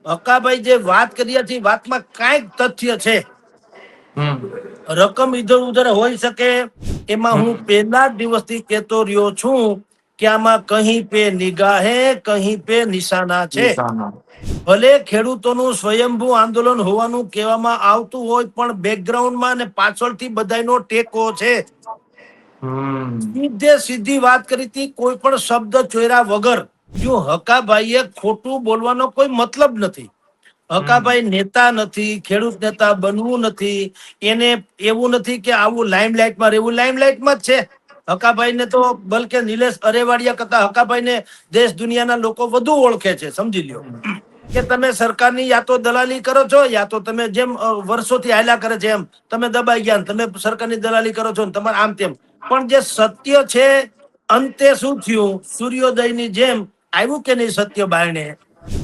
હકાભાઈ જે વાત કરી છે વાતમાં કાંઈક તથ્ય છે. રકમ ઇધર ઉધર હોઈ શકે, એમાં હું પહેલા જ દિવસથી કહેતો રહ્યો છું કે આમાં કહી પે નિગાહે કહી પે નિશાના છે. ભલે ખેડૂતોનું સ્વયંભૂ આંદોલન હોવાનું કહેવામાં આવતું હોય, પણ બેકગ્રાઉન્ડમાં અને પાછળથી બધાનો ટેકો છે. સીધી વાત કરી હતી, કોઈ પણ શબ્દ ચોર્યા વગર. જો હકાભાઈએ ખોટું બોલવાનો કોઈ મતલબ નથી. હકાભાઈ નેતા નથી, ખેડૂત નેતા બનવું નથી, એને એવું નથી કે આવું લાઇમલાઇટમાં રહેવું. લાઇમલાઇટમાં જ છે હકાભાઈ ને તો, બલકે નિલેશ અરેવાડિયા કરતા હકાભાઈ ને દેશ દુનિયાના લોકો વધુ ઓળખે છે. સમજી લ્યો કે તમે સરકારની યા તો દલાલી કરો છો, યા તો તમે જેમ વર્ષોથી હાલ્યા કરે છે એમ તમે દબાઈ ગયા, તમે સરકારની દલાલી કરો છો તમારે આમ તેમ. પણ જે સત્ય છે, અંતે શું થયું? સૂર્યોદયની જેમ આવ્યું કે નહીં સત્ય બાયણે?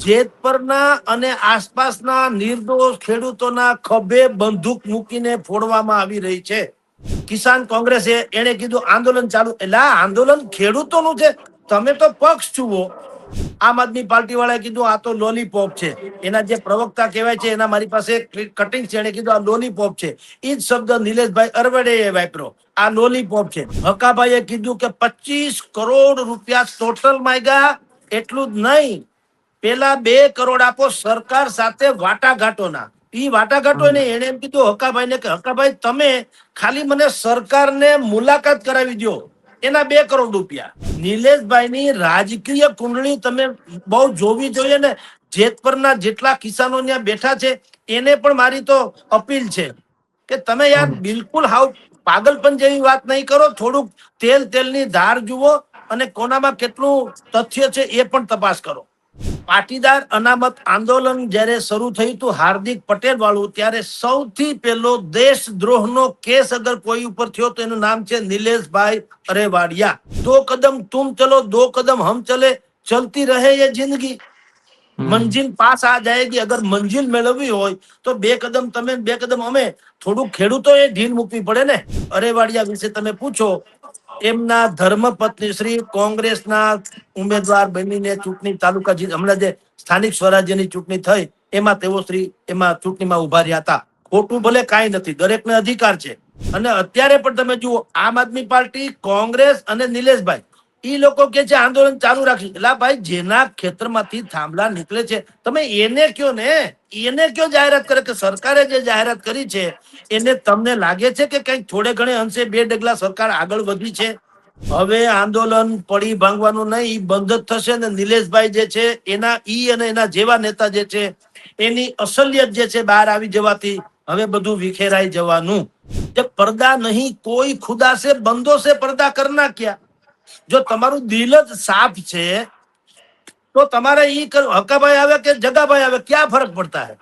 જેતપરના અને આસપાસના નિર્દોષ ખેડૂતોના ખભે બંદૂક મૂકીને ફોડવામાં આવી રહી છે. કિસાન કોંગ્રેસે એને કીધું આંદોલન ચાલુ, એટલે આ આંદોલન ખેડૂતોનું છે, તમે તો પક્ષ છુઓ. આમ આદમી પાર્ટી વાળાએ કીધું આ તો લોલીપોપ છે. એના જે પ્રવક્તા કહેવાય છે, એના મારી પાસે કટિંગ છે, એને કીધું આ લોલીપોપ છે. એ જ શબ્દ નિલેશભાઈ અરવડે વાપરો, આ લોલીપોપ છે. હકાભાઈએ કીધું કે 25 કરોડ રૂપિયા ટોટલ માંગ્યા. એટલું જ નહીં, પેલા 2 કરોડ આપો સરકાર સાથે વાટાઘાટોના. ઈ વાટાઘાટો ને એને એમ કીધું હકાભાઈ ને કે હકાભાઈ તમે ખાલી મને સરકારને મુલાકાત કરાવી દો, એના 2 કરોડ રૂપિયા. નિલેશભાઈ ની રાજકીય કુંડળી તમે બહુ જોવી જોઈએ ને. જેતપરના જેટલા કિસાનો ત્યાં બેઠા છે એને પણ મારી તો અપીલ છે કે તમે યાર બિલકુલ હાવ પાગલપન જેવી વાત નહીં કરો. થોડુંક તેલની ધાર જુઓ અને કોનામાં કેટલું તથ્ય છે એ પણ તપાસ કરો. પાટીદાર અનામત આંદોલન જ્યારે શરૂ થયું હતું હાર્દિક પટેલ વાળું, ત્યારે સૌથી પહેલો દેશદ્રોહનો કેસ અગર કોઈ ઉપર થયો તો એનું નામ છે નિલેશભાઈ અરેવાડિયા. 2 કદમ તુમ ચલો 2 કદમ હમ ચલે, ચલતી રહે ये जिंदगी, મંજિલ પાસ આ જાયગી. અગર મંજિલ મેળવવી હોય તો 2 કદમ તમે 2 કદમ અમે. થોડું ખેડૂતોએ ઢીલ મૂકવી પડે ને. અરેવાડિયા વિશે તમે પૂછો, એમના ધર્મપત્ની શ્રી કોંગ્રેસના ઉમેદવાર બનીને ચૂંટણી તાલુકા હમણાં જે સ્થાનિક સ્વરાજ્યની ચૂંટણી થઈ એમાં તેઓ શ્રી એમાં ચૂંટણીમાં ઉભા રહ્યા હતા. ખોટું ભલે કાંઈ નથી, દરેકને અધિકાર છે. અને અત્યારે પણ તમે જુઓ, આમ આદમી પાર્ટી, કોંગ્રેસ અને નિલેશભાઈ ઈ લોકો કે છે આંદોલન ચાલુ રાખી. એટલે ભાઈ જેના ખેતરમાંથી થાંભલા નીકળે છે તમે એને કયો ને, એને કયો જાહેરાત કરે કે સરકારે જે જાહેરાત કરી છે એને તમને લાગે છે કે કઈક થોડે ઘણે અંશે 2 ડગલા સરકાર આગળ વધી છે? હવે આંદોલન પડી ભાંગવાનું નહીં, બંધ જ થશે ને. નિલેશભાઈ જે છે એના અને એના જેવા નેતા જે છે એની અસલિયત જે છે બહાર આવી જવાથી હવે બધું વિખેરાઈ જવાનું. જે પડદા નહીં કોઈ ખુદા સે બંદો સે પડદા કરના ક્યા. જો તમારું દિલ જ સાફ છે તો તમારે ઈ હકાભાઈ આવે કે જગાભાઈ આવે ક્યાં ફરક પડતા હે?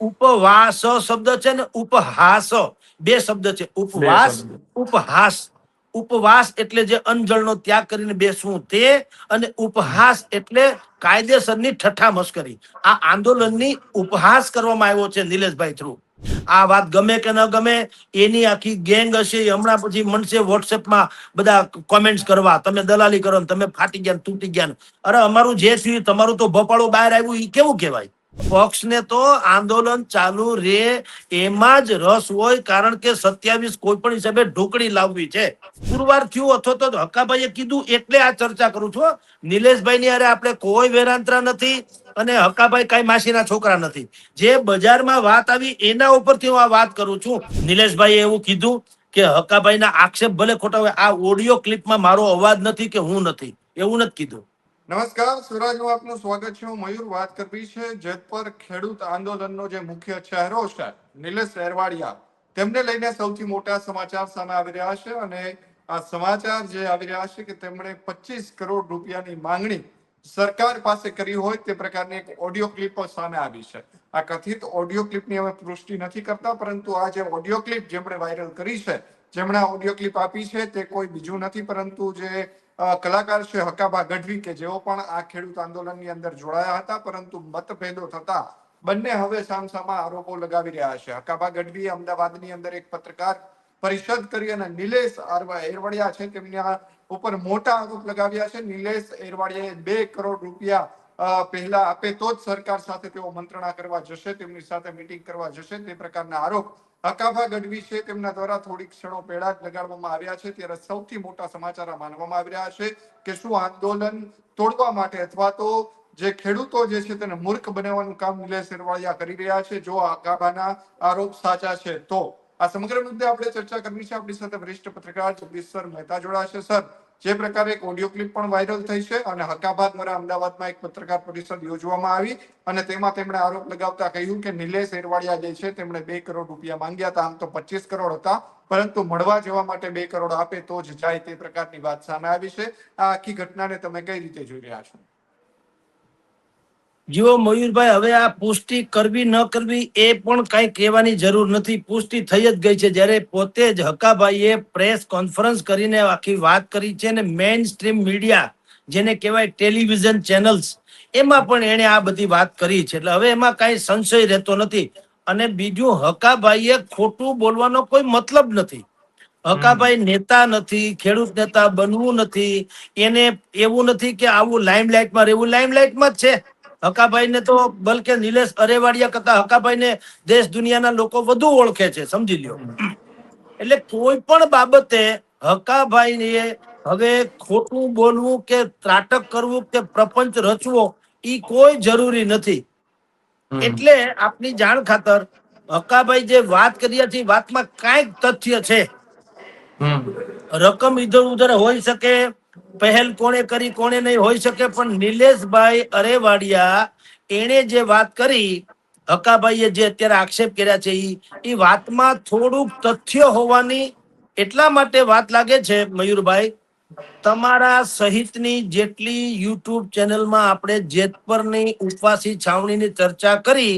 ઉપવાસ શબ્દ છે ને ઉપહાસ, 2 શબ્દ છે. ઉપવાસ, ઉપહાસ. ઉપવાસ એટલે જે અંજળનો ત્યાગ કરીને બેસવું તે, અને ઉપહાસ એટલે કાયદેસરની ઠઠ્ઠા મસ્કરી. આ આંદોલનની ઉપહાસ કરવામાં આવ્યો છે નિલેશભાઈ થ્રુ. આ વાત ગમે કે ન ગમે, એની આખી ગેંગ હશે. હમણાં પછી મનશે વોટ્સએપમાં બધા કોમેન્ટ્સ કરવા, તમે દલાલી કરો ને તમે ફાટી ગયા તૂટી ગયા. અરે અમારું જે થયું તમારું તો ભપાળો બહાર આવ્યું, એ કેવું કહેવાય? પક્ષને તો આંદોલન ચાલુ રે એમાં જ રસ હોય, કારણ કે 27 કોઈ પણ હિસાબે ઢોકળી લાવવી છે. પુરવાર થયું અથવા તો હકાભાઈએ કીધું એટલે આ ચર્ચા કરું છું. નિલેશભાઈ ની અરે આપણે કોઈ વેરાંતરા નથી અને હકાભાઈ કઈ માસીના છોકરા નથી. જે બજારમાં વાત આવી એના ઉપરથી હું આ વાત કરું છું. નિલેશભાઈએ એવું કીધું કે હકાભાઈના આક્ષેપ ભલે ખોટા હોય, આ ઓડિયો ક્લિપમાં મારો અવાજ નથી કે હું નથી, એવું નથી કીધું. નમસ્કાર, સ્વરાજમાં આપનું સ્વાગત છે. હું મયુર વાત કરવી છે જેતપર ખેડૂત આંદોલનનો જે મુખ્ય ચહેરો છે નિલેશ અરવાડિયા, તેમને લઈને સૌથી મોટા સમાચાર સામે આવી રહ્યા છે. અને આ સમાચાર જે આવી રહ્યા છે કે તેમણે 25 કરોડ રૂપિયાની માંગણી સરકાર પાસે કરી હોય તે પ્રકારની એક ઓડિયો ક્લિપ સામે આવી છે. આ કથિત ઓડિયો ક્લિપની અમે પુષ્ટિ નથી કરતા, પરંતુ આ જે ઓડિયો ક્લિપ જેમણે વાયરલ કરી છે, જેમણે ઓડિયો ક્લિપ આપી છે તે કોઈ બીજું નથી પરંતુ જે કલાકાર છે હકાભા ગઢવી, કે જેઓ પણ આ ખેડૂત આંદોલનની અંદર જોડાયા હતા, પરંતુ મતભેદો થતા બંને હવે સામસામા આરોપો લગાવી રહ્યા છે. હકાભા ગઢવીએ અમદાવાદની અંદર એક પત્રકાર પરિષદ કરી અને નિલેશ અરવાડિયા છે તેમના ઉપર મોટા આરોપ લગાવ્યા છે. નિલેશ અરવાડિયાએ 2 કરોડ રૂપિયા પહેલા આપે તો જ સરકાર સાથે તેઓ મંત્રણા કરવા જશે, તેમની સાથે મિટિંગ કરવા જશે, તે પ્રકારના આરોપ હકાભા ગઢવી છે તેમના દ્વારા થોડીક ક્ષણો પહેલા જ લગાડવામાં આવ્યા છે. ત્યારે સૌથી મોટા સમાચાર માનવામાં આવી રહ્યા છે કે શું આંદોલન તોડવા માટે અથવા તો જે ખેડૂતો જે છે તેને મૂર્ખ બનાવવાનું કામ નિલેશ સેરવાળિયા કરી રહ્યા છે. જો હકાભાના આરોપ સાચા છે તો આ સમગ્ર મુદ્દે આપણે ચર્ચા કરવી છે. આપણી સાથે વરિષ્ઠ પત્રકાર જગદીશ મહેતા જોડાશે. સર, જે પ્રકારે એક ઓડિયો ક્લિપ પણ વાયરલ થઈ છે અને હકાભા દ્વારા અમદાવાદમાં એક પત્રકાર પરિષદ યોજવામાં આવી અને તેમાં તેમણે આરોપ લગાવતા કહ્યું કે નિલેશ એરવાડિયા જે છે તેમણે 2 કરોડ રૂપિયા માંગ્યા હતા. આમ તો 25 કરોડ હતા, પરંતુ મળવા જવા માટે 2 કરોડ આપે તો જ જાય, તે પ્રકારની વાત સામે આવી છે. આ આખી ઘટનાને તમે કઈ રીતે જોઈ રહ્યા છો? જુઓ મયુરભાઈ, હવે આ પુષ્ટિ કરવી ન કરવી એ પણ કઈ કહેવાની જરૂર નથી. પુષ્ટિ થઈ જ ગઈ છે. જ્યારે પોતે જ હકાભાઈએ પ્રેસ કોન્ફરન્સ કરીને આખી વાત કરી છે ને મેઇન સ્ટ્રીમ મીડિયા જેને કહેવાય ટેલિવિઝન ચેનલ્સ, એમાં પણ એને આ બધી વાત કરી છે. એટલે હવે એમાં કઈ સંશય રહેતો નથી. અને બીજું, હકાભાઈએ ખોટું બોલવાનો કોઈ મતલબ નથી. હકાભાઈ નેતા નથી, ખેડૂત નેતા બનવું નથી, એને એવું નથી કે આવું લાઇમલાઇટમાં રહેવું. લાઇમલાઇટમાં જ છે હકાભાઈ ને તો, બલકે નિલેશ અરેવાડિયા કરતા હકાભાઈ ને દેશ દુનિયાના લોકો વધુ ઓળખે છે, સમજી લ્યો. એટલે કોઈ પણ બાબતે હકાભાઈ હવે ખોટું બોલવું કે ત્રાટક કરવું કે પ્રપંચ રચવો એ કોઈ જરૂરી નથી. એટલે આપની જાણ ખાતર હકાભાઈ જે વાત કરી હતી, વાતમાં કાંઈક તથ્ય છે. રકમ ઇધર ઉધર હોઈ શકે, પહેલ કોણે કરી કોણે નહીં હોઈ શકે, પણ નિલેશભાઈ અરેવાડિયા એને જે વાત કરી, હકાભાઈએ જે અત્યારે આક્ષેપ કર્યા છે એ વાતમાં થોડુંક તથ્ય હોવાની એટલા માટે વાત લાગે છે મયુરભાઈ. તમારા સહિતની જેટલી યુટ્યુબ ચેનલમાં આપણે જેતપરની ઉપવાસી છાવણીની ચર્ચા કરી,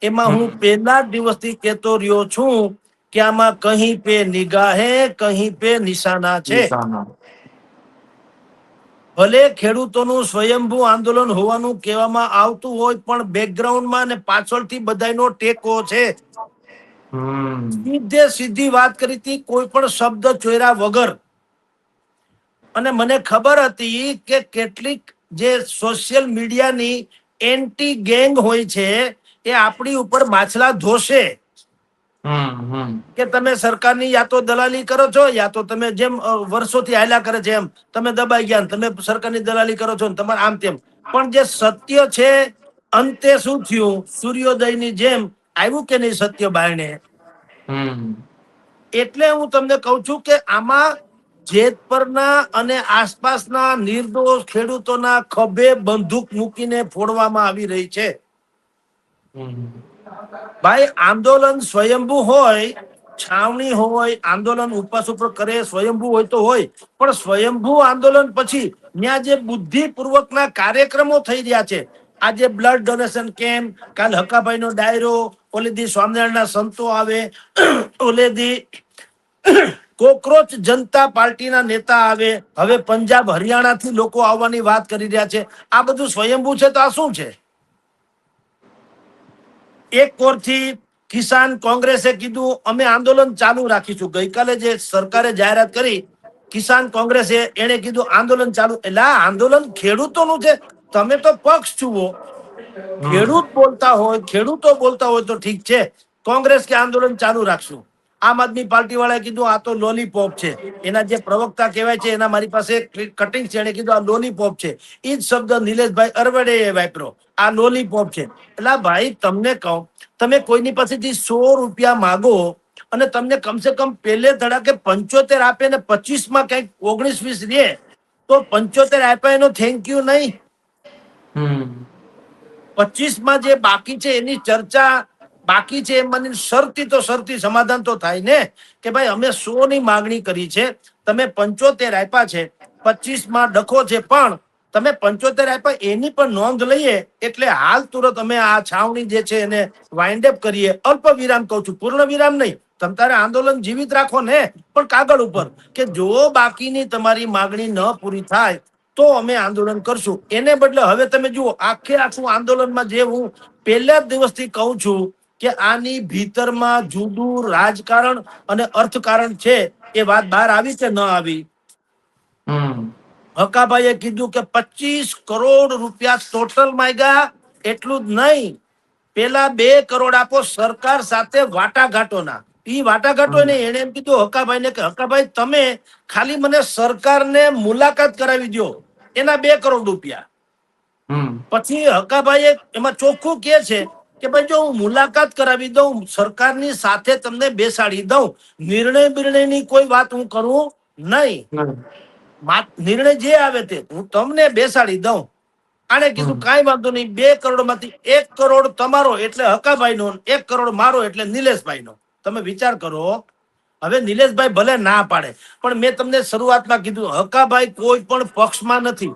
એમાં હું પહેલા જ દિવસથી કહેતો રહ્યો છું કે આમાં કहीं પે નિગાહે કहीं પે નિશાના છે. ભલે ખેડૂતોનું સ્વયંભૂ આંદોલન હોવાનું કહેવામાં આવતું હોય, પણ બેકગ્રાઉન્ડમાં અને પાછળથી બધાનો ટેકો છે. સીધે સીધી વાત કરી હતી, કોઈ પણ શબ્દ ચોર્યા વગર. અને મને ખબર હતી કે કેટલીક જે સોશિયલ મીડિયાની એન્ટી ગેંગ હોય છે એ આપણી ઉપર માછલા ધોશે કે તમે સરકારની યા તો દલાલી કરો છો, યા તો તમે જેમ વર્ષોથી હાલ્યા કરે છે એમ તમે દબાઈ ગયા, તમે સરકારની દલાલી કરો છો, તમારે આમ તેમ. પણ જે સત્ય છે, અંતે શું થયું? સૂર્યોદયની જેમ આવ્યું કે નહીં સત્ય બાયણે. એટલે હું તમને કહું છું કે આમાં જેતપરના અને આસપાસના નિર્દોષ ખેડૂતોના ખભે બંદૂક મૂકીને ફોડવામાં આવી રહી છે. ભાઈ, આંદોલન સ્વયંભૂ હોય, છાવણી હોય, આંદોલન ઉપવાસ ઉપર કરે, સ્વયંભૂ હોય તો હોય, પણ સ્વયંભૂ આંદોલન પછી ત્યાં જે બુદ્ધિપૂર્વકના કાર્યક્રમો થઈ રહ્યા છે, આજે બ્લડ ડોનેશન કેમ્પ, કાલ હકાભાઈનો ડાયરો, ઓલેદી સ્વામિનારાયણના સંતો આવે, ઓલેદી કોકરોચ જનતા પાર્ટીના નેતા આવે, હવે પંજાબ હરિયાણાથી લોકો આવવાની વાત કરી રહ્યા છે. આ બધું સ્વયંભૂ છે તો આ શું છે? એક કોરથી કિસાન કોંગ્રેસે કીધું અમે આંદોલન ચાલુ રાખીશું. ગઈકાલે જે સરકારે જાહેરાત કરી, કિસાન કોંગ્રેસે એને કીધું આંદોલન ચાલુ. એટલે આ આંદોલન ખેડૂતોનું છે. તમે તો પક્ષ છુઓ, ખેડૂતો બોલતા હોય તો ઠીક છે. કોંગ્રેસ કે આંદોલન ચાલુ રાખશું. આમ આદમી પાર્ટી વાળાએ કીધું આ તો લોલીપોપ છે. એના જે પ્રવક્તા કહેવાય છે એના મારી પાસે કટિંગ છે, એને કીધું આ લોલીપોપ છે. એ જ શબ્દ નિલેશભાઈ અરવડે વાપરો, આ લોલીપોપ છે. એટલે ભાઈ તમને કહું, તમે કોઈની પાસેથી 100 રૂપિયા માગો અને તમને કમસે કમ પહેલે ધડાકે 75 આપે ને 25માં કઈક 19-20 રે, તો 75 આપ્યા એનો થેન્ક યુ નહીં. 25માં જે બાકી છે એની ચર્ચા બાકી છે, એમાંની શરતી તો શરતી સમાધાન તો થાય ને કે ભાઈ અમે 100 ની માગણી કરી છે, તમે 75 આપ્યા છે, 25માં ડખો છે, પણ તમે 75 આપ્યા એની પણ નોંધ લઈએ. એટલે હાલ તુરંત અમે આ છાવણી જે છે એને વાઇન્ડ અપ કરીએ. અલ્પ વિરામ કહું છું, પૂર્ણ વિરામ નહીં. તમે તારે આંદોલન જીવિત રાખો ને, પણ કાગળ ઉપર કે જો બાકીની તમારી માગણી ન પૂરી થાય તો અમે આંદોલન કરશું. એને બદલે હવે તમે જુઓ, આખું આંદોલનમાં જે હું પહેલા જ દિવસથી કહું છું કે આની ભીતરમાં જુદું રાજકારણ અને અર્થકારણ છે. એ વાત બહાર આવી કે ન આવી? હકાભાઈએ કીધું કે 25 કરોડ રૂપિયા ટોટલ માંગ્યા. એટલું જ નહીં, પેલા 2 કરોડ આપો સરકાર સાથે વાટાઘાટોના. ઈ વાટાઘાટો ને એને એમ કીધું હકાભાઈને કે હકાભાઈ તમે ખાલી મને સરકારને મુલાકાત કરાવી દો, એના 2 કરોડ રૂપિયા. પછી હકાભાઈએ એમાં ચોખ્ખું કે છે કે ભાઈ જો હું મુલાકાત કરાવી દઉં, સરકારની સાથે તમને બેસાડી દઉં, નિર્ણયની કોઈ વાત હું કરું નહીં. નિર્ણય જે આવે તે હું તમને બેસાડી દઉં. આને કીધું કાંઈ વાંધો નહીં, 2 કરોડ માંથી 1 કરોડ તમારો એટલે હકાભાઈ નો, 1 કરોડ મારો એટલે નિલેશભાઈ નો. તમે વિચાર કરો. હવે નિલેશભાઈ ભલે ના પાડે, પણ મેં તમને શરૂઆતમાં કીધું હકાભાઈ કોઈ પણ પક્ષમાં નથી.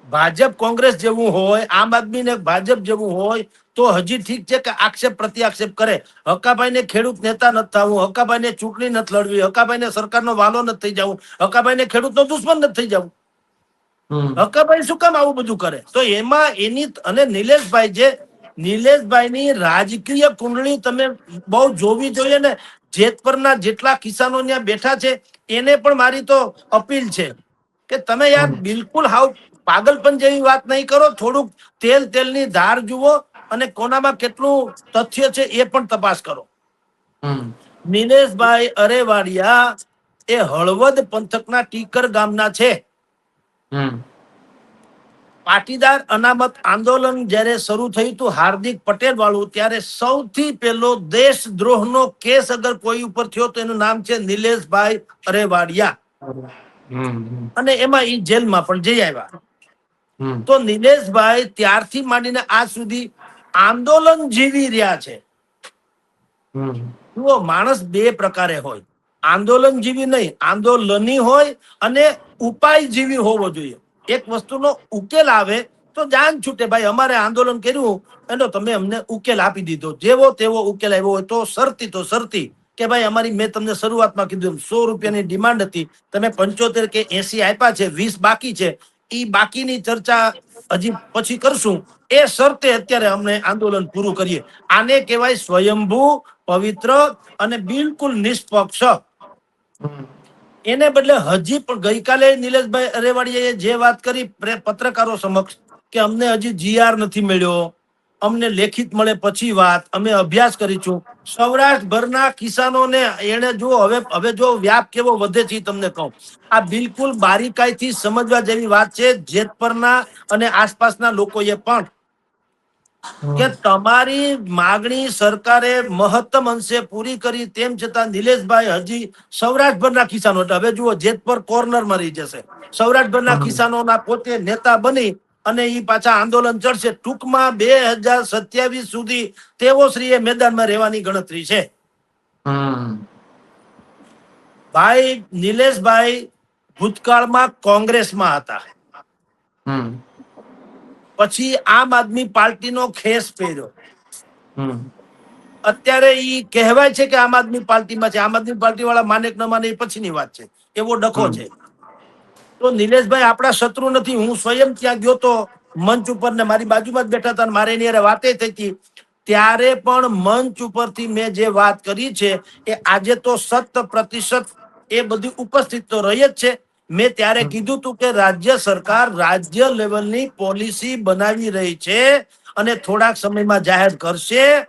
ભાજપ કોંગ્રેસ જેવું હોય, આમ આદમી ને ભાજપ જેવું હોય તો હજી ઠીક છે કે આક્ષેપ પ્રત્યાક્ષેપ કરે. હકાભાઈ ને ખેડૂત નેતા નથી થવું, હકાભાઈ ને ચૂંટણી નથી લડવી, હકાભાઈ ને સરકારનો વાલો નથી થઈ જવું, હકાભાઈ ને ખેડૂતનો દુશ્મન નથી થઈ જવું. હકાભાઈ શું કામ આવું બધું કરે? તો એમાં એની અને નિલેશભાઈની રાજકીય કુંડળી તમે બહુ જોવી જોઈએ ને. જેતપરના જેટલા કિસાનો ત્યાં બેઠા છે એને પણ મારી તો અપીલ છે કે તમે યાર બિલકુલ હાવ પાગલપન જેવી વાત નહીં કરો. થોડુંક તેલની ધાર જુઓ અને કોનામાં કેટલું તથ્ય છે એ પણ તપાસ કરો. નિલેશભાઈ અરેવાડિયા એ હળવદ પંથકના ટીકર ગામના છે. પાટીદાર અનામત આંદોલન જ્યારે શરૂ થયું હતું હાર્દિક પટેલ વાળું, ત્યારે સૌથી પહેલો દેશદ્રોહનો કેસ અગર કોઈ ઉપર થયો તો એનું નામ છે નિલેશભાઈ અરેવાડિયા. અને એમાં એ જેલમાં પણ જઈ આવ્યા. તો નિલેશભાઈ ત્યારથી માંડીને આજ સુધી આંદોલન જીવી રહ્યા છે. જુઓ, માણસ 2 પ્રકારે હોય, આંદોલન જીવી નહીં, આંદોલની હોય અને ઉપાય જીવી હોવો જોઈએ. એક વસ્તુનો ઉકેલ આવે તો જાન છૂટે, ભાઈ અમારે આંદોલન કર્યું એનો તમે અમને ઉકેલ આપી દીધો, જેવો તેવો ઉકેલ આવ્યો હોય તો શરતી કે ભાઈ અમારી, મેં તમને શરૂઆતમાં કીધું 100 રૂપિયાની ડિમાન્ડ હતી, તમે 75 કે 80 આપ્યા છે, 20 બાકી છે, એ બાકીની ચર્ચા હજી પછી કરશું, એ શરતે અત્યારે અમને આંદોલન પૂરું કરીએ. આને કહેવાય સ્વયંભૂ, પવિત્ર અને બિલકુલ નિષ્પક્ષ. એને બદલે હજી પણ ગઈકાલે નિલેશભાઈ અરેવાડિયાએ જે વાત કરી પત્રકારો સમક્ષ કે અમને હજી જીઆર નથી મળ્યો, અમને લેખિત મળે પછી વાત, અમે અભ્યાસ કરીશું. સૌરાષ્ટ્રભરના કિસાનોને એને જો હવે જો વ્યાપ કેવો વધે છે તમને કહું. આ બિલકુલ બારીકાઈથી સમજવા જેવી વાત છે જેતપરના અને આસપાસના લોકોએ પણ, કે તમારી માગણી સરકારે મહત્તમ અંશે પૂરી કરી, તેમ છતાં નિલેશભાઈ હજી સૌરાષ્ટ્રભરના કિસાનો, હવે જુઓ જેતપર કોર્નરમાં રહી જશે, સૌરાષ્ટ્રભરના કિસાનોના પોતે નેતા બની અને એ પાછા આંદોલન ચડશે. ટૂંકમાં 2027 સુધી તેઓ શ્રીએ મેદાનમાં રહેવાની ગણતરી છે. ભાઈ નિલેશભાઈ ભૂતકાળમાં કોંગ્રેસમાં હતા, પછી આમ આદમી પાર્ટીનો ખેસ પહેર્યો, અત્યારે ઈ કહેવાય છે કે આમ આદમી પાર્ટીમાં છે. આમ આદમી પાર્ટી વાળા માને કે ન માને એ પછીની વાત છે, એવો ડખો છે. તો નિલેશભાઈ આપણા શત્રુ નથી. હું સ્વયં ત્યાં ગયો તો મંચ ઉપર, ને મારી બાજુમાં જ બેઠા હતા, મારે એની હારે વાતે થઈ હતી, ત્યારે પણ મંચ ઉપરથી મેં જે વાત કરી છે એ આજે તો 100% એ બધી ઉપસ્થિત તો રહી જ છે. મેં ત્યારે કીધું હતું કે રાજ્ય સરકાર રાજ્ય લેવલની પોલિસી બનાવી રહી છે અને થોડાક સમયમાં જાહેર કરશે,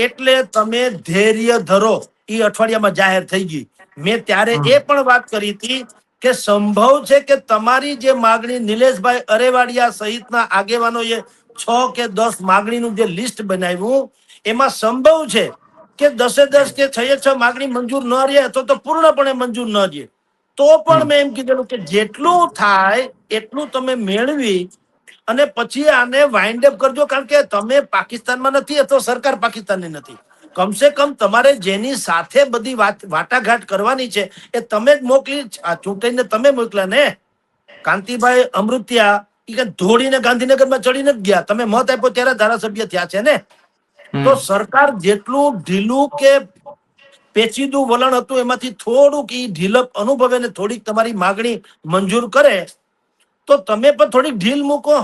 એટલે તમે ધૈર્ય ધરો. એ અઠવાડિયામાં જાહેર થઈ ગઈ. મેં ત્યારે એ પણ વાત કરી હતી કે સંભવ છે કે તમારી જે માગણી નિલેશભાઈ અરેવાડિયા સહિતના આગેવાનોએ 6 કે 10 માગણીનું જે લિસ્ટ બનાવ્યું, એમાં સંભવ છે કે 10 કે 6 માગણી મંજૂર ન રહે તો પૂર્ણપણે મંજૂર ન રહે. તો પણ મેં એમ કીધેલું કે જેટલું થાય એટલું તમે મેળવી અને પછી આને વાઇન્ડ અપ કરજો. કારણ કે તમે પાકિસ્તાનમાં નથી અથવા સરકાર પાકિસ્તાનની નથી. કમસે કમ તમારે જેની સાથે બધી વાટાઘાટ કરવાની છે એ તમે જ મોકલી, ચૂંટાઈને તમે મોકલ્યા ને. કાંતિભાઈ અમૃતિયા કે ધોળીને ગાંધીનગરમાં ચડીને જ ગયા, તમે મત આપ્યો ત્યારે ધારાસભ્ય થયા છે ને. તો સરકાર જેટલું ઢીલું કે પેચીદું વલણ હતું એમાંથી થોડુંક ઈ ઢીલપ અનુભવે ને થોડીક તમારી માગણી મંજૂર કરે તો તમે પણ થોડીક ઢીલ મૂકો.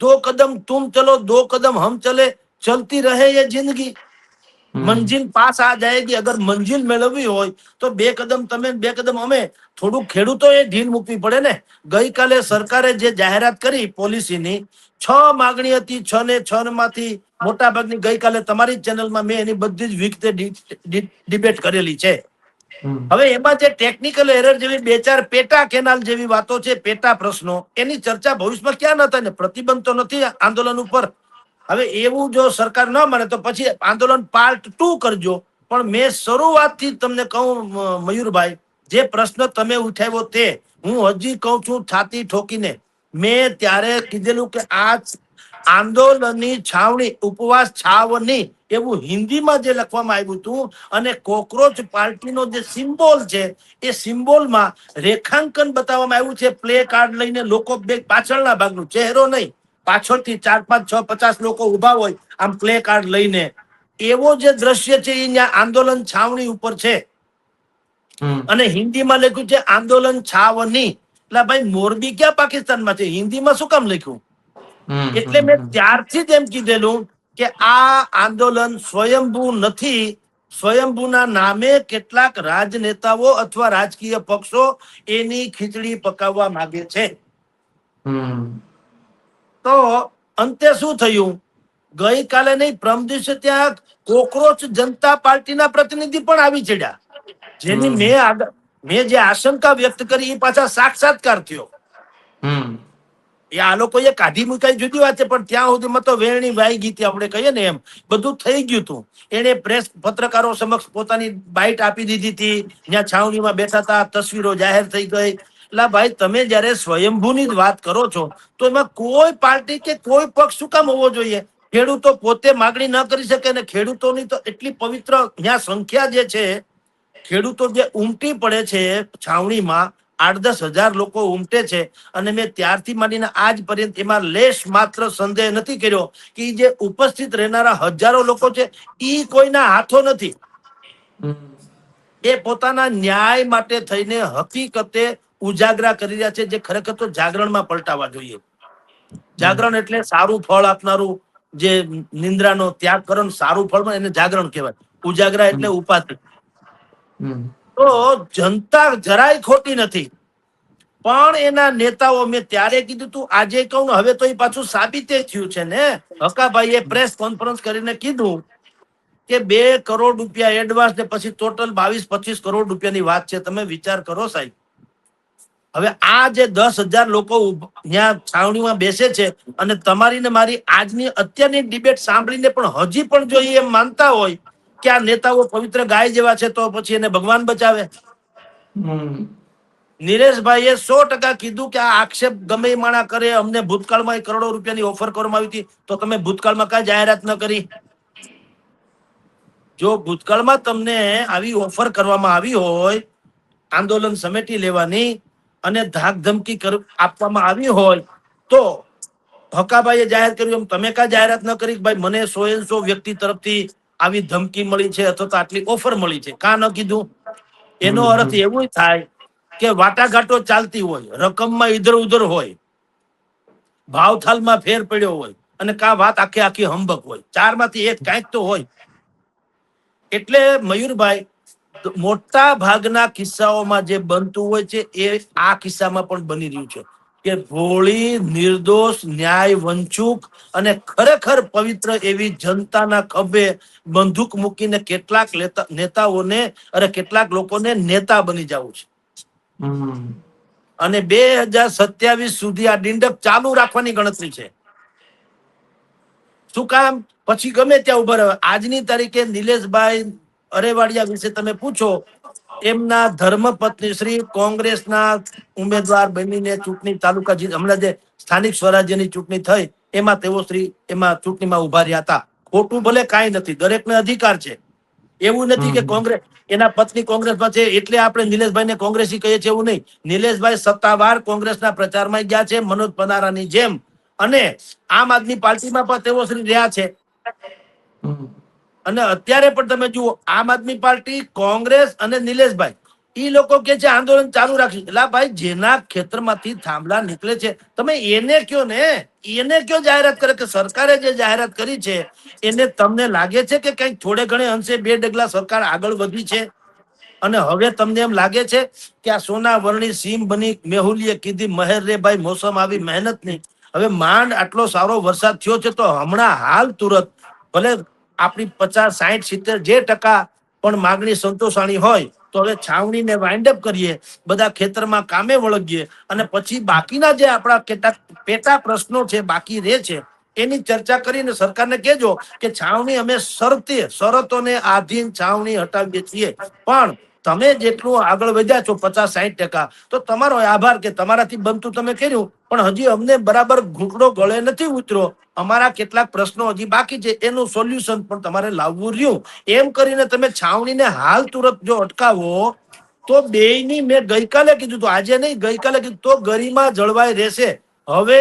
2 કદમ તુમ ચલો 2 કદમ હમ ચલે, ચલતી રહે ये जिंदगी. મંજિલ પાસ આ જાયેગી. અગર મંજિલ મેળવવી હોય તો 2 કદમ તમે 2 કદમ અમે. થોડું ખેડૂતોએ ઢીલ મૂકવી પડે ને. ગઈકાલે સરકારે જે જાહેરાત કરી પોલિસીની 6 માગણી હતી, 6 ને 6 માંથી મોટા ભાગની ગઈકાલે તમારી ચેનલમાં મેં એની બધી જ વિગતે ડિબેટ કરેલી છે. હવે એમાં જે ટેકનિકલ એરર જેવી 2-4 પેટા કેનાલ જેવી વાતો છે, પેટા પ્રશ્નો, એની ચર્ચા ભવિષ્યમાં ક્યાં ન થાય ને. પ્રતિબંધ તો નથી આંદોલન ઉપર. હવે એવું જો સરકાર ન માને તો પછી આંદોલન પાર્ટ 2 કરજો. પણ મેં શરૂઆતથી જ તમને કહું મયુરભાઈ, જે પ્રશ્ન તમે ઉઠાવ્યો તે હું હજી કહું છું છાતી ઠોકીને. મેં ત્યારે કીધેલું કે આ આંદોલનની છાવણી, ઉપવાસ છાવણી એવું હિન્દીમાં જે લખવામાં આવ્યું હતું, અને કોકરોચ પાર્ટીનો જે સિમ્બોલ છે એ સિમ્બોલમાં રેખાંકન બતાવવામાં આવ્યું છે. પ્લે કાર્ડ લઈને લોકો પાછળના ભાગનું, ચહેરો નહીં, પાછળથી 4, 5, 6, 50 લોકો ઉભા હોય આમ પ્લે કાર્ડ લઈને. એવો જે દ્રશ્ય છે એ અહીંયા આંદોલન છાવણી ઉપર છે. અને હિન્દીમાં લખ્યું છે આંદોલન છાવની. એટલે ભાઈ મોરબી ક્યાં પાકિસ્તાનમાં છે? હિન્દીમાં શું કામ લખ્યું? એટલે મેં ત્યારથી જ એમ કીધેલું કે આ આંદોલન સ્વયંભૂ નથી. સ્વયંભૂના નામે કેટલાક રાજનેતાઓ અથવા રાજકીય પક્ષો એની ખીચડી પકાવવા માંગે છે. તો અંતે શું થયું? ગઈકાલે નહીં, પ્રમ દિવસે ત્યાં કોકરોચ જનતા પાર્ટીના પ્રતિનિધિ પણ આવી ચડ્યા. જેની મેં જે આશંકા વ્યક્ત કરી એ પાછા સાક્ષાત્કાર થયો. એ આ લોકોએ કાઢી મુકાઈ જુદી વાત છે, પણ ત્યાં સુધીમાં તો વેરણી વાઈ ગઈ હતી, આપણે કહીએ ને એમ બધું થઈ ગયું હતું. એને પ્રેસ પત્રકારો સમક્ષ પોતાની બાઇટ આપી દીધી હતી. ત્યાં છાવણીમાં બેઠા હતા, તસવીરો જાહેર થઈ ગઈ. એટલે ભાઈ તમે જયારે સ્વયંભૂની જ વાત કરો છો તો એમાં કોઈ પાર્ટી કે કોઈ પક્ષ શું કામ હોવો જોઈએ? ખેડૂતો પોતે માગણી ન કરી શકે ને? ખેડૂતોની તો એટલી પવિત્ર ત્યાં સંખ્યા જે છે, ખેડૂતો જે ઉમટી પડે છે છાવણીમાં, 8-10 હજાર લોકો ઉમટે છે. અને મેં ત્યારથી માંડીને આજ પર્યંત એમાં લેશ માત્ર સંદેહ નથી કર્યો કે જે ઉપસ્થિત રહેનારા હજારો લોકો છે એ કોઈના હાથો નથી. એ પોતાના ન્યાય માટે થઈને હકીકતે ઉજાગરા કરી રહ્યા છે, જે ખરેખર તો જાગરણમાં પલટાવા જોઈએ. જાગરણ એટલે સારું ફળ આપનારું, જે નિંદ્રાનો ત્યાગ કરો સારું ફળ મળે એને જાગરણ કહેવાય. ઉજાગરા એટલે ઉપાધિ. તો જનતા જરાય ખોટી નથી, પણ એના નેતાઓ, મેં ત્યારે કીધું તું, આજે કહું હવે તો એ પાછું સાબિતે થયું છે ને. હકાભાઈએ પ્રેસ કોન્ફરન્સ કરીને કીધું કે 2 કરોડ રૂપિયા એડવાન્સ ને પછી ટોટલ 22-25 કરોડ રૂપિયાની વાત છે. તમે વિચાર કરો સાહેબ. હવે આ જે 10,000 લોકો ત્યાં છાવણીમાં બેસે છે, અને તમારી ને મારી આજની અત્યારની ડિબેટ સાંભળીને પણ હજી પણ જો એમ માનતા હોય કે આ નેતાઓ પવિત્ર ગાય જેવા છે, તો પછી એને ભગવાન બચાવે. નિલેશભાઈએ 100% કીધું કે આ આક્ષેપ ગમે એ માણા કરે, અમને ભૂતકાળમાં કરોડો રૂપિયાની ઓફર કરવામાં આવી હતી, તો તમે ભૂતકાળમાં કાંઈ જાહેરાત ન કરી? જો ભૂતકાળમાં તમને આવી ઓફર કરવામાં આવી હોય, આંદોલન સમેટી લેવાની અને ધાક ધમકી આપવામાં આવી હોય, તો હકાભાઈએ જાહેર કર્યું એમ તમે કાંઈ જાહેરાત ન કરી? ભાઈ મને 100 વ્યક્તિ તરફથી આવી ધમકી મળી છે અથવા તો આટલી ઓફર મળી છે, કાં ન કીધું? એનો અર્થ એવું થાય કે વાટાઘાટો ચાલતી હોય, રકમમાં ઇધર ઉધર હોય, ભાવથાલમાં ફેર પડ્યો હોય, અને કાં વાત આખી હંબક હોય. 4 માંથી 1 કાંઈક તો હોય. એટલે મયુરભાઈ, મોટા ભાગના કિસ્સાઓમાં જે બનતું હોય છે એ આ કિસ્સામાં પણ બની રહ્યું છે કે ભોળી, નિર્દોષ, ન્યાય વંચુક અને ખરેખર પવિત્ર એવી જનતાના ખભે બંદૂક મૂકીને કેટલાક નેતાઓને અને કેટલાક લોકોને નેતા બની જવું છે. અને 2027 સુધી આ ડિંડક ચાલુ રાખવાની ગણતરી છે. શું કામ? પછી ગમે ત્યાં ઉભા રહે. આજની તારીખે નિલેશભાઈ અરેવાડિયા વિશે તમે પૂછો, એમના ધર્મપત્ની શ્રી કોંગ્રેસના ઉમેદવાર બનીને ચૂંટણી તાલુકા હમણાં જે સ્થાનિક સ્વરાજ્યની ચૂંટણી થઈ એમાં તેઓ એમાં ચૂંટણીમાં ઉભા રહ્યા હતા. ખોટું ભલે કાંઈ નથી, દરેકને અધિકાર છે. એવું નથી કે કોંગ્રેસ, એના પત્ની કોંગ્રેસમાં છે એટલે આપણે નિલેશભાઈને કોંગ્રેસી કહીએ છીએ, એવું નહીં. નિલેશભાઈ સત્તાવાર કોંગ્રેસના પ્રચારમાં ગયા છે, મનોજ પનારાની જેમ. અને આમ આદમી પાર્ટીમાં પણ તેઓ શ્રી રહ્યા છે. અને અત્યારે પણ તમે જુઓ, આમ આદમી પાર્ટી, કોંગ્રેસ અને નિલેશભાઈ ઈ લોકો કે છે આંદોલન ચાલુ રાખીશું. એટલે ભાઈ જેના ખેતરમાંથી થાંભલા નીકળે છે તમે એને કયો ને, એને કયો જાહેરાત કરે કે સરકારે જે જાહેરાત કરી છે એને તમને લાગે છે કે કઈક થોડે ઘણે અંશે 2 ડગલા સરકાર આગળ વધી છે? અને હવે તમને એમ લાગે છે કે આ સોના વર્ણી સીમ બની મેહુલીએ કીધી મહેર રે ભાઈ મોસમ આવી મહેનત ની, હવે માંડ આટલો સારો વરસાદ થયો છે તો હમણાં હાલ તુરત ભલે આપણી 50, 60, 70 જે ટકા પણ માગણી સંતોષાણી હોય તો હવે છાવણીને વાઇન્ડ અપ કરીએ, બધા ખેતરમાં કામે વળગીએ અને પછી બાકીના જે આપણા કેટલાક પેટા પ્રશ્નો છે બાકી રહે છે એની ચર્ચા કરીને સરકારને કહેજો કે છાવણી અમે શરતોને આધીન છાવણી હટાવીએ છીએ, પણ તમે જેટલું આગળ વધ્યા છો 50, 60% તો તમારો આભાર કે તમારાથી બનતું તમે કર્યું, પણ હજી અમને બરાબર ઘૂંટડો ગળે નથી ઉતર્યો, અમારા કેટલાક પ્રશ્નો હજી બાકી છે એનું સોલ્યુશન પણ તમારે લાવવું રહ્યું. એમ કરીને તમે છાવણીને હાલ તુરત જો અટકાવો તો બેયની મેં ગઈકાલે કીધું તો આજે નહીં ગઈકાલે કીધું તો ગરિમા જળવાઈ રહેશે. હવે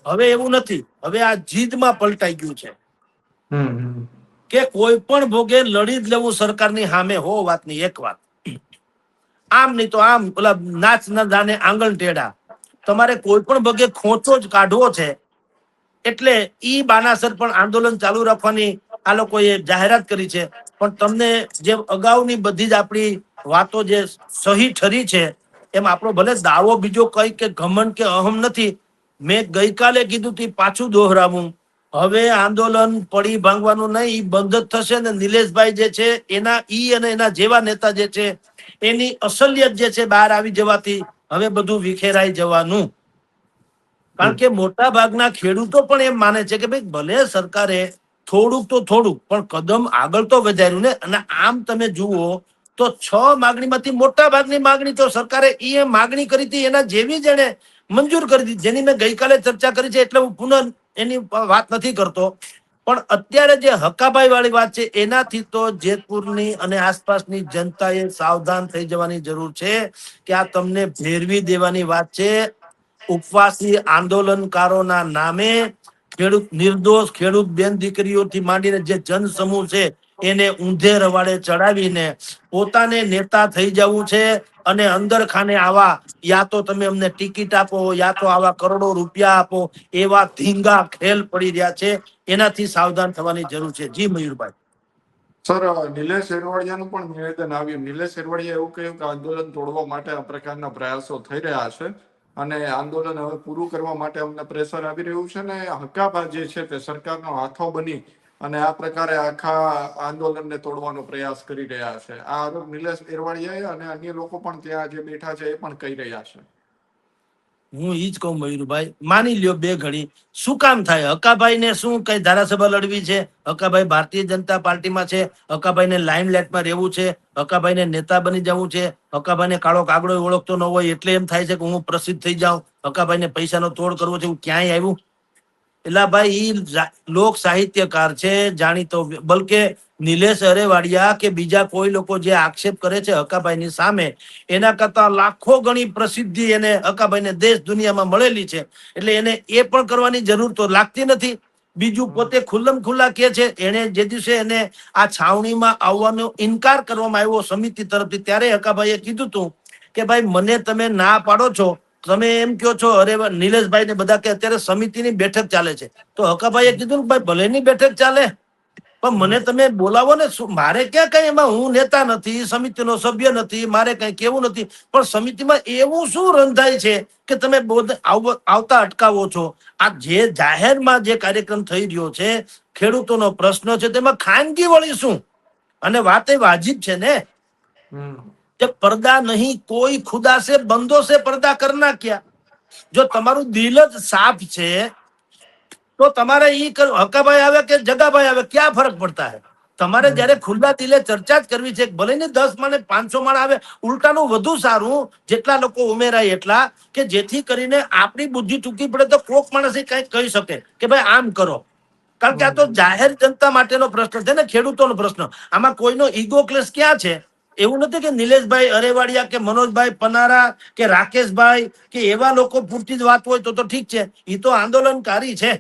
હવે એવું નથી, હવે આ જીદમાં પલટાઈ ગયું છે કે કોઈ પણ ભોગે લડી જ લેવું સરકારની સામે. હો વાતની એક વાત, આમ નહીં તો આમ, પેલા નાચ ના જાને આંગણ ટેડા, તમારે કોઈ પણ ભોગે ખોંચો જ કાઢવો છે એટલે ઈ બાનાસર પણ આંદોલન ચાલુ રાખવાની આ લોકોએ જાહેરાત કરી છે. પણ તમને જે અગાઉની બધી જ આપણી વાતો જે સહી ઠરી છે એમ આપણો ભલે દાવો બીજો કઈ કે ઘમંડ કે અહમ નથી, મેં ગઈકાલે કીધું તું પાછું દોહરાવું, હવે આંદોલન પડી ભાંગવાનું નહીં, ઈ બંધ જ થશે ને નિલેશભાઈ જે છે એના ઈ અને એના જેવા નેતા જે છે એની અસલિયત જે છે બહાર આવી જવાથી હવે બધું વિખેરાઈ જવાનું. કારણ કે મોટા ભાગના ખેડૂતો પણ એમ માને છે કે ભાઈ ભલે સરકારે થોડુંક તો થોડુંક પણ કદમ આગળ તો વધાર્યું ને, અને આમ તમે જુઓ તો 6 માગણીમાંથી મોટા ભાગની માગણી તો સરકારે એ માગણી કરી હતી એના જેવી જ એને મંજૂર કરી દીધી, જેની મેં ગઈકાલે ચર્ચા કરી છે એટલે હું પુનઃ એની વાત નથી કરતો. પણ અત્યારે જે હકાભાઈ વાળી વાત છે એનાથી તો જેતપુરની અને આસપાસની જનતાએ સાવધાન થઈ જવાની જરૂર છે કે આ તમને ભેરવી દેવાની વાત છે. ઉપવાસી આંદોલનકારોના નામે ખેડૂત નિર્દોષ ખેડૂત બેન દીકરીઓથી માંડીને જે જનસમૂહ છે એને ઊંધે રવાડે ચડાવીને પોતાને નેતા થઈ જવું છે. અને અંદર ખાને આવા યા તો તમે અમને ટિકિટ આપો યા તો આવા કરોડો રૂપિયા આપો એવા ધીંગા ખેલ પડી રહ્યા છે, એનાથી સાવધાન થવાની જરૂર છે. જી મયુરભાઈ. સર, નિલેશ એરવાડિયાનું પણ નિવેદન આવ્યું. નિલેશ એરવાડિયાએ એવું કહ્યું કે આંદોલન તોડવા માટે આ પ્રકારના પ્રયાસો થઈ રહ્યા છે અને આંદોલન હવે પૂરું કરવા માટે અમને પ્રેશર આવી રહ્યું છે ને હકાબા જે છે તે સરકારનો હાથો બની અને આ પ્રકારે આખા આંદોલનને તોડવાનો પ્રયાસ કરી રહ્યા છે. આ આરોપ નિલેશ એરવાડિયાએ અને અન્ય લોકો પણ ત્યાં જે બેઠા છે એ પણ કહી રહ્યા છે. હું ઈ જ કહું મયુરભાઈ, માની લ્યો બે ઘડી, શું કામ થાય? હકાભાઈ ને શું કઈ ધારાસભા લડવી છે? હકાભાઈ ભારતીય જનતા પાર્ટીમાં છે, હકાભાઈ ને લાઇમલાઇટમાં રહેવું છે, હકાભાઈ ને નેતા બની જવું છે, હકાભાઈ ને કાળો કાગડો ઓળખતો ન હોય એટલે એમ થાય છે કે હું પ્રસિદ્ધ થઈ જાઉં, હકાભાઈ ને પૈસાનો તોડ કરવો છે, હું ક્યાંય આવ્યું? એટલે ભાઈ ઈ લોક સાહિત્યકાર છે જાણીતો, બલકે નિલેશ અરેવાડિયા કે બીજા કોઈ લોકો જે આક્ષેપ કરે છે હકાભાઈની સામે એના કરતા લાખો ગણી પ્રસિદ્ધિ એને હકાભાઈને દેશ દુનિયામાં મળેલી છે, એટલે એને એ પણ કરવાની જરૂર તો લાગતી નથી. બીજું પોતે ખુલ્લમ ખુલ્લા કે છે, એને જે દિવસે એને આ છાવણીમાં આવવાનો ઇનકાર કરવામાં આવ્યો સમિતિ તરફથી ત્યારે હકાભાઈએ કીધું હતું કે ભાઈ મને તમે ના પાડો છો, તમે એમ કહો છો અરે નિલેશભાઈ ને બધા કે અત્યારે સમિતિની બેઠક ચાલે છે, તો હકાભાઈએ કીધું કે ભાઈ ભલેની બેઠક ચાલે પણ મને તમે બોલાવો ને, મારે ક્યાં કઈ એમાં, હું નેતા નથી, સમિતિનો સભ્ય નથી, મારે કઈ કેવું નથી, પણ સમિતિમાં એવું શું રંધાય છે કે તમે આવતા અટકાવો છો? આ જે જાહેરમાં જે કાર્યક્રમ થઈ રહ્યો છે, ખેડૂતોનો પ્રશ્ન છે, તેમાં ખાનગી વળી શું? અને વાત એ વાજિબ છે ને કે पर्दा नहीं कोई खुदा से बंदों से पर्दा करना क्या? જો તમારું દિલ જ સાફ છે તો તમારે ઈ હકાભાઈ આવે કે જગાભાઈ આવે ક્યાં ફરક પડતા હે? તમારે જયારે ખુલ્લા દિલે ચર્ચા જ કરવી છે, ભલે ને 10 માણે 500 માણ આવે, ઉલટાનું વધુ સારું જેટલા લોકો ઉમેરાય એટલા, કે જેથી કરીને આપણી બુદ્ધિ ટૂંકી પડે તો કોક માણસ કઈક કહી શકે કે ભાઈ આમ કરો. કારણ કે આ તો જાહેર જનતા માટેનો પ્રશ્ન છે ને, ખેડૂતોનો પ્રશ્ન. આમાં કોઈનો ઈગો ક્લેશ ક્યાં છે? એવું નથી કે નિલેશભાઈ અરેવાડિયા કે મનોજભાઈ પનારા કે રાકેશભાઈ કે એવા લોકો પૂરતી જ વાત હોય તો ઠીક છે, એ તો આંદોલનકારી છે,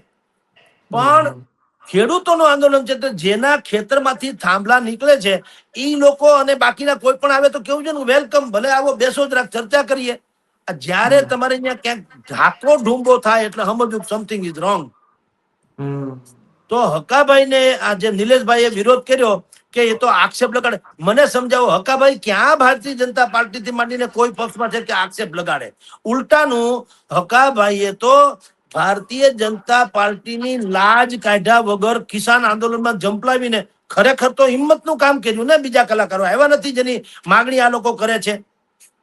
પણ ખેડૂતોનું આંદોલન છે તો જેના ખેતરમાંથી થાંભલા નીકળે છે એ લોકો અને બાકીના કોઈ પણ આવે તો કેવું છે ને, વેલકમ, ભલે આવો, બેસો જરાક ચર્ચા કરીએ. આ જ્યારે હમ તમારે અહીંયા ક્યાંક ઢાકો ઢૂંબો થાય એટલે સમજવું સમથિંગ ઇઝ રોંગ. હમ તો હકાભાઈને આ જે નિલેશભાઈએ વિરોધ કર્યો કે એ તો આક્ષેપ લગાડે, મને સમજાવો હકાભાઈ ક્યાં ભારતીય જનતા પાર્ટીથી માંડીને કોઈ પક્ષમાં છે કે આક્ષેપ લગાડે? ઉલટાનું હકાભાઈએ તો ભારતીય જનતા પાર્ટીની લાજ કાઢ્યા વગર કિસાન આંદોલનમાં જંપલાવીને ખરેખર તો હિંમતનું કામ કર્યું ને. બીજા કલાકારો આવ્યા નથી જેની માગણી આ લોકો કરે છે.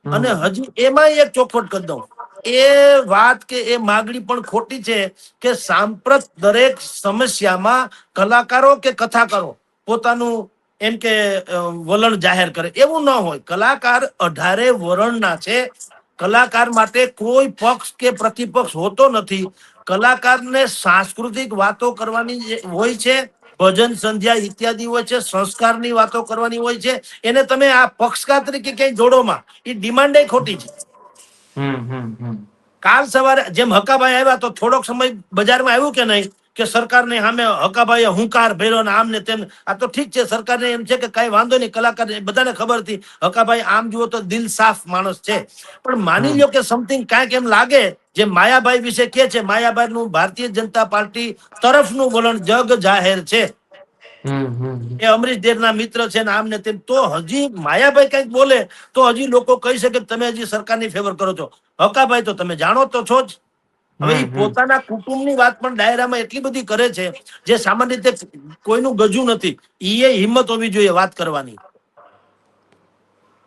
અને હજી એમાં એક ચોખવટ કરી દઉં, એ વાત કે એ માગણી પણ ખોટી છે કે સાંપ્રત દરેક સમસ્યામાં કલાકારો કે કથાકારો પોતાનું એમ કે વલણ જાહેર કરે, એવું ન હોય. કલાકાર 18 વરણના છે. કલાકાર માટે કોઈ પક્ષ કે પ્રતિપક્ષ હોતો નથી. કલાકારને સાંસ્કૃતિક વાતો કરવાની હોય છે, ભજન સંધ્યા ઇત્યાદિ હોય છે, સંસ્કારની વાતો કરવાની હોય છે. એને તમે આ પક્ષકાર તરીકે ક્યાંય જોડોમાં, એ ડિમાન્ડ ખોટી છે. કાલ સવારે જેમ હકાભાઈ આવ્યા તો થોડોક સમય બજારમાં આવ્યું કે નહીં કે સરકારને સામે હકાભાઈએ હુંકાર ભર્યો ને આમ ને તેમ. આ તો ઠીક છે, સરકારને એમ છે કે કઈ વાંધો નહીં, કલાકાર બધાને ખબર હતી હકાભાઈ આમ જુઓ તો દિલ સાફ માણસ છે. પણ માની લ્યો કે સમથિંગ કાંઈક એમ લાગે, જે માયાભાઈ વિશે કે છે, માયાભાઈ નું ભારતીય જનતા પાર્ટી તરફનું વલણ જગ જાહેર છે, એ અમરીશ દેરના મિત્ર છે ને આમ ને તેમ, તો હજી માયાભાઈ કઈક બોલે તો હજી લોકો કહી શકે કે તમે હજી સરકારની ફેવર કરો છો. હકાભાઈ તો તમે જાણો તો છો જ. હવે એ પોતાના કુટુંબની વાત પણ ડાયરામાં એટલી બધી કરે છે જે સામાન્ય રીતે કોઈનું ગજુ નથી. એ હિંમત હોવી જોઈએ વાત કરવાની.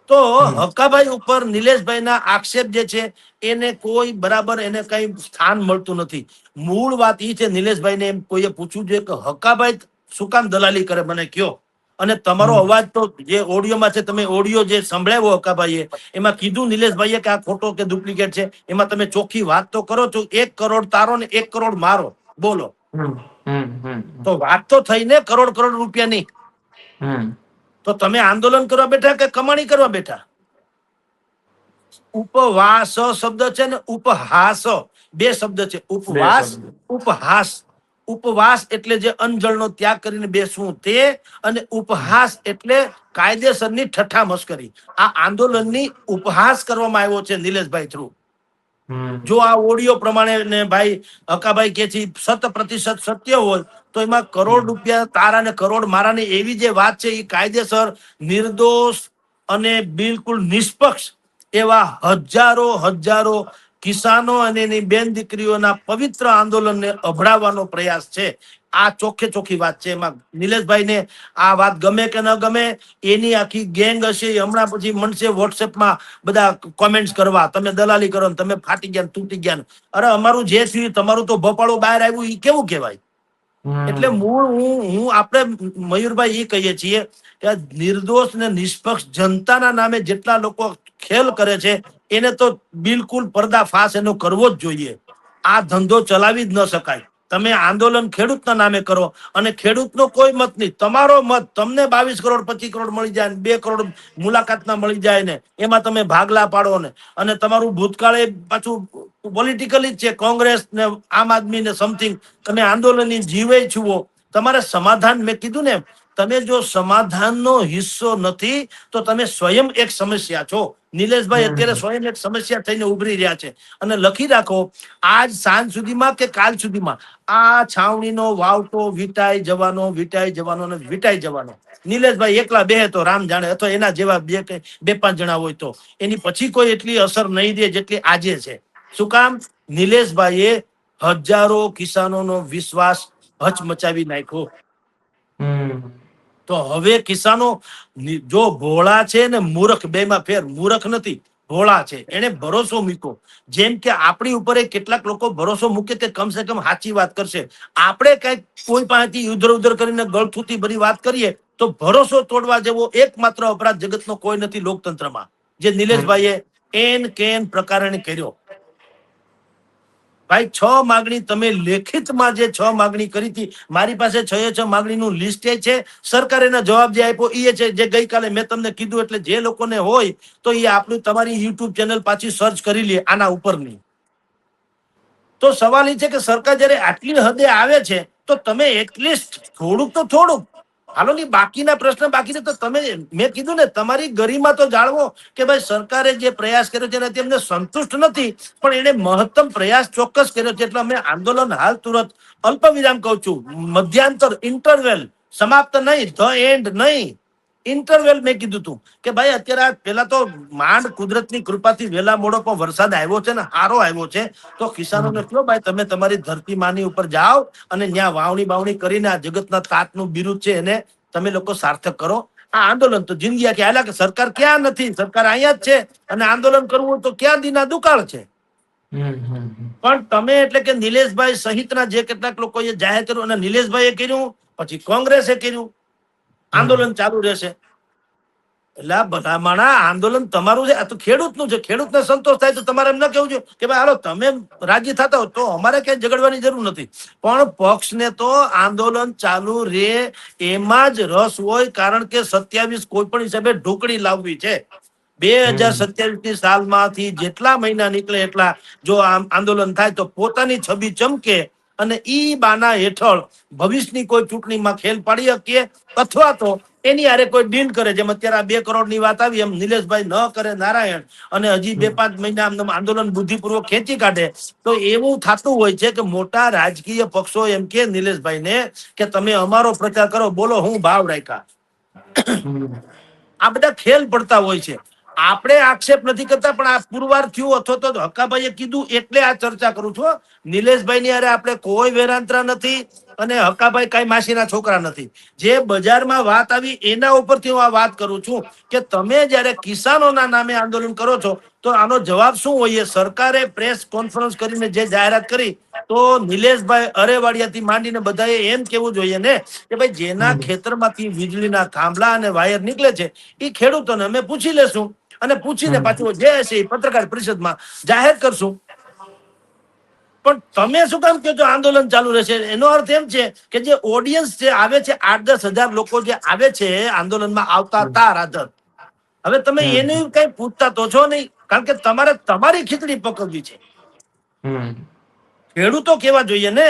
તો હકાભાઈ ઉપર નિલેશભાઈના આક્ષેપ જે છે એને કોઈ બરાબર એને કઈ સ્થાન મળતું નથી. મૂળ વાત એ છે, નિલેશભાઈને એમ કોઈએ પૂછવું જોઈએ કે હકાભાઈ શું કામ દલાલી કરે, મને કયો. અને તમારો અવાજ તો જે ઓડિયોમાં છે, તમે ઓડિયો જે સંભળાવ્યો હકાભાઈએ, એમાં કીધું નિલેશભાઈએ કે આ ખોટો કે ડુપ્લિકેટ છે. એમાં તમે ચોખ્ખી વાત તો કરો છો, 1 કરોડ તારો ને 1 કરોડ મારો, બોલો. તો વાત તો થઈ ને કરોડ રૂપિયાની. તો તમે આંદોલન કરવા બેઠા કે કમાણી કરવા બેઠા? ઉપવાસ શબ્દ છે ને ઉપહાસ, 2 શબ્દ છે. ઉપવાસ, ઉપહાસ. ઉપવાસ એટલે જે અનજળનો ત્યાગ કરીને બેસવું તે, અને ઉપહાસ એટલે કાયદેસરની ઠઠ્ઠા મસ્કરી. આ આંદોલનની ઉપહાસ કરવામાં આવ્યો છે નિલેશભાઈ થ્રુ. જો આ ઓડિયો પ્રમાણે ને ભાઈ હકાભાઈ કે છે 100% સત્ય હોય તો એમાં કરોડ રૂપિયા તારા ને કરોડ મારા ને એવી જે વાત છે એ કાયદેસર, નિર્દોષ અને બિલકુલ નિષ્પક્ષ એવા હજારો કિસાનો અને એની બેન દીકરીઓના પવિત્ર આંદોલનને અભડાવવાનો પ્રયાસ છે. આ ચોખ્ખી વાત છે. એમાં નિલેશભાઈને આ વાત ગમે કે ન ગમે, એની આખી ગેંગ હશે, હમણાં પછી મળશે વોટ્સએપમાં બધા કોમેન્ટ્સ કરવા, તમે દલાલી કરો ને તમે ફાટી ગયા તૂટી ગયા. અરે અમારું જે થયું તમારું તો ભોપાળો બહાર આવ્યું એ કેવું કહેવાય? એટલે મૂળ હું આપણે મયુરભાઈ એ કહીએ છીએ કે નિર્દોષ ને નિષ્પક્ષ જનતાના નામે જેટલા લોકો ખેલ કરે છે એને તો બિલકુલ પર્દાફાશ એનો કરવો જ જોઈએ. આ ધંધો ચલાવી જ ન શકાય. તમે આંદોલન ખેડૂતના નામે કરો અને ખેડૂતનો કોઈ મત નહીં, તમારો મત, તમને 22 કરોડ 25 કરોડ મળી જાય ને 2 કરોડ મુલાકાતના મળી જાય ને એમાં તમે ભાગલા પાડો ને, અને તમારું ભૂતકાળે પાછું પોલિટિકલી જ છે, કોંગ્રેસ ને આમ આદમી ને સમથિંગ, તમે આંદોલનની જીવે છુઓ. તમારે સમાધાન, મેં કીધું ને, તમે જો સમાધાનનો હિસ્સો નથી તો તમે સ્વયં એક સમસ્યા છો. નિલેશભાઈ અત્યારે સ્વયં એક સમસ્યા થઈને ઉભરી રહ્યા છે. અને લખી રાખો, આજ સાંજ સુધીમાં કે કાલ સુધીમાં આ છાવણીનો વાવટો વિટાઈ જવાનો ને વિટાઈ જવાનો. નિલેશભાઈ એકલા બેહે તો રામ જાણે, અથવા એના જેવા 2-5 જણા હોય તો એની પછી કોઈ એટલી અસર નહીં દે જેટલી આજે છે. શું કામ? નિલેશભાઈએ હજારો કિસાનોનો વિશ્વાસ હચમચાવી નાખ્યો. તો હવે કિસાનો જો ભોળા છે ને મૂર્ખ, બેમાં ફેર, મૂર્ખ નથી, ભોળા છે, એને ભરોસો મૂક્યો. જેમ કે આપણી ઉપર કેટલાક લોકો ભરોસો મૂકે કે કમસે કમ સાચી વાત કરશે. આપણે કઈક કોઈ પાસેથી ઉધર કરીને ગળથુથી ભરી વાત કરીએ તો ભરોસો તોડવા જેવો એકમાત્ર અપરાધ જગતનો કોઈ નથી લોકતંત્રમાં, જે નિલેશભાઈએ એન કેન પ્રકારે કર્યો. ભાઈ 6 માગણી તમે લેખિતમાં જે 6 માગણી કરી હતી, મારી પાસે 6 માગણીનું લિસ્ટ છે. સરકારે એનો જવાબ જે આપ્યો એ છે જે ગઈકાલે મેં તમને કીધું. એટલે જે લોકોને હોય તો એ આપણું તમારી યુટ્યુબ ચેનલ પાછી સર્ચ કરી લે આના ઉપરની. તો સવાલ એ છે કે સરકાર જયારે આટલી હદે આવે છે તો તમે એટલીસ્ટ થોડુંક હાલો ની બાકીના પ્રશ્ન બાકી છે તો તમે, મેં કીધું ને, તમારી ગરિમા તો જાળવો કે ભાઈ સરકારે જે પ્રયાસ કર્યો છે એનાથી અમને સંતુષ્ટ નથી, પણ એને મહત્તમ પ્રયાસ ચોક્કસ કર્યો છે. એટલે અમે આંદોલન હાલ તુરંત અલ્પ વિરામ કહું છું, મધ્યાંતર, ઇન્ટરવેલ, સમાપ્ત નહીં, ધ એન્ડ નહીં, ઇન્ટરવેલ મેં કીધું તું કે ભાઈ અત્યારે પેલા તો માંડ કુદરતની કૃપાથી વેલા મોડો પણ વરસાદ આવ્યો છે ને, સારો આવ્યો છે, તો કિસાનોને કહો ભાઈ તમે તમારી ધરતી માની ઉપર જાઓ અને ત્યાં વાવણી બાવણી કરીને આ જગતના તાતનું બિરુદ છે એને તમે લોકો સાર્થક કરો. આ આંદોલન તો જિંદગી આખી હાલ્યા કે સરકાર ક્યાં નથી, સરકાર અહીંયા જ છે, અને આંદોલન કરવું તો ક્યાં દીના દુકાળ છે. પણ તમે એટલે કે નિલેશભાઈ સહિતના જે કેટલાક લોકોએ જાહેર કર્યું, અને નિલેશભાઈએ કર્યું, પછી કોંગ્રેસે કર્યું, આંદોલન ચાલુ રહેશે. એટલે આ ભલામણા આંદોલન તમારું છે, આ તો ખેડૂતનું છે. ખેડૂતને સંતોષ થાય તો તમારે એમ ના કેવું છે કે ભાઈ હાલો તમે રાજી થતા હો તો અમારે ક્યાંય ઝઘડવાની જરૂર નથી, પણ પક્ષને તો આંદોલન ચાલુ રહે એમાં જ રસ હોય, કારણ કે 27 કોઈ પણ હિસાબે ઢોકળી લાવવી છે. 2027 સાલમાંથી જેટલા મહિના નીકળે એટલા જો આંદોલન થાય તો પોતાની છબી ચમકે, અને ઈ બાના હેઠળ ભવિષ્યની કોઈ ચૂંટણીમાં ખેલ પાડી શકીએ, અથવા તો એની આરે કોઈ ડીલ કરે. જેમ અત્યારે આ 2 કરોડની વાત આવી, એમ નિલેશભાઈ ન કરે નારાયણ, અને હજી 2-5 મહિના આંદોલન બુદ્ધિપૂર્વક ખેંચી કાઢે, તો એવું થતું હોય છે કે મોટા રાજકીય પક્ષો એમ કે નિલેશભાઈને કે તમે અમારો પ્રચાર કરો, બોલો હું ભાવ રાખ્યા. આ બધા ખેલ પડતા હોય છે. આપણે આક્ષેપ નથી કરતા, પણ આ પુરવાર થયું અથવા તો હકાભાઈએ કીધું એટલે આ ચર્ચા કરું છું. નિલેશભાઈ ની અરે આપણે કોઈ વેરાંતરા નથી, અને હકાભાઈ કઈ માસીના છોકરા નથી. જે બજારમાં વાત આવી એના ઉપરથી હું આ વાત કરું છું કે તમે જયારે કિસાનોના નામે આંદોલન કરો છો તો આનો જવાબ શું હોય? સરકારે પ્રેસ કોન્ફરન્સ કરીને જે જાહેરાત કરી, તો નિલેશભાઈ અરેવાડિયાથી માંડીને બધાએ એમ કેવું જોઈએ ને કે ભાઈ જેના ખેતરમાંથી વીજળીના થાંભલા અને વાયર નીકળે છે એ ખેડૂતોને અમે પૂછી લેશું, અને પૂછીને પાછું જે હશે એ પત્રકાર પરિષદમાં જાહેર કરશું. પણ તમે શું કામ કહો છો આંદોલન ચાલુ રહેશે? એનો અર્થ એમ છે કે જે ઓડિયન્સ જે આવે છે, 8-10 હજાર લોકો જે આવે છે આંદોલનમાં આવતા હતા રાધર, હવે તમે એને કઈ પૂછતા તો છો નહીં, કારણ કે તમારે તમારી ખીચડી પકવવી છે. ખેડૂતો કેવા જોઈએ ને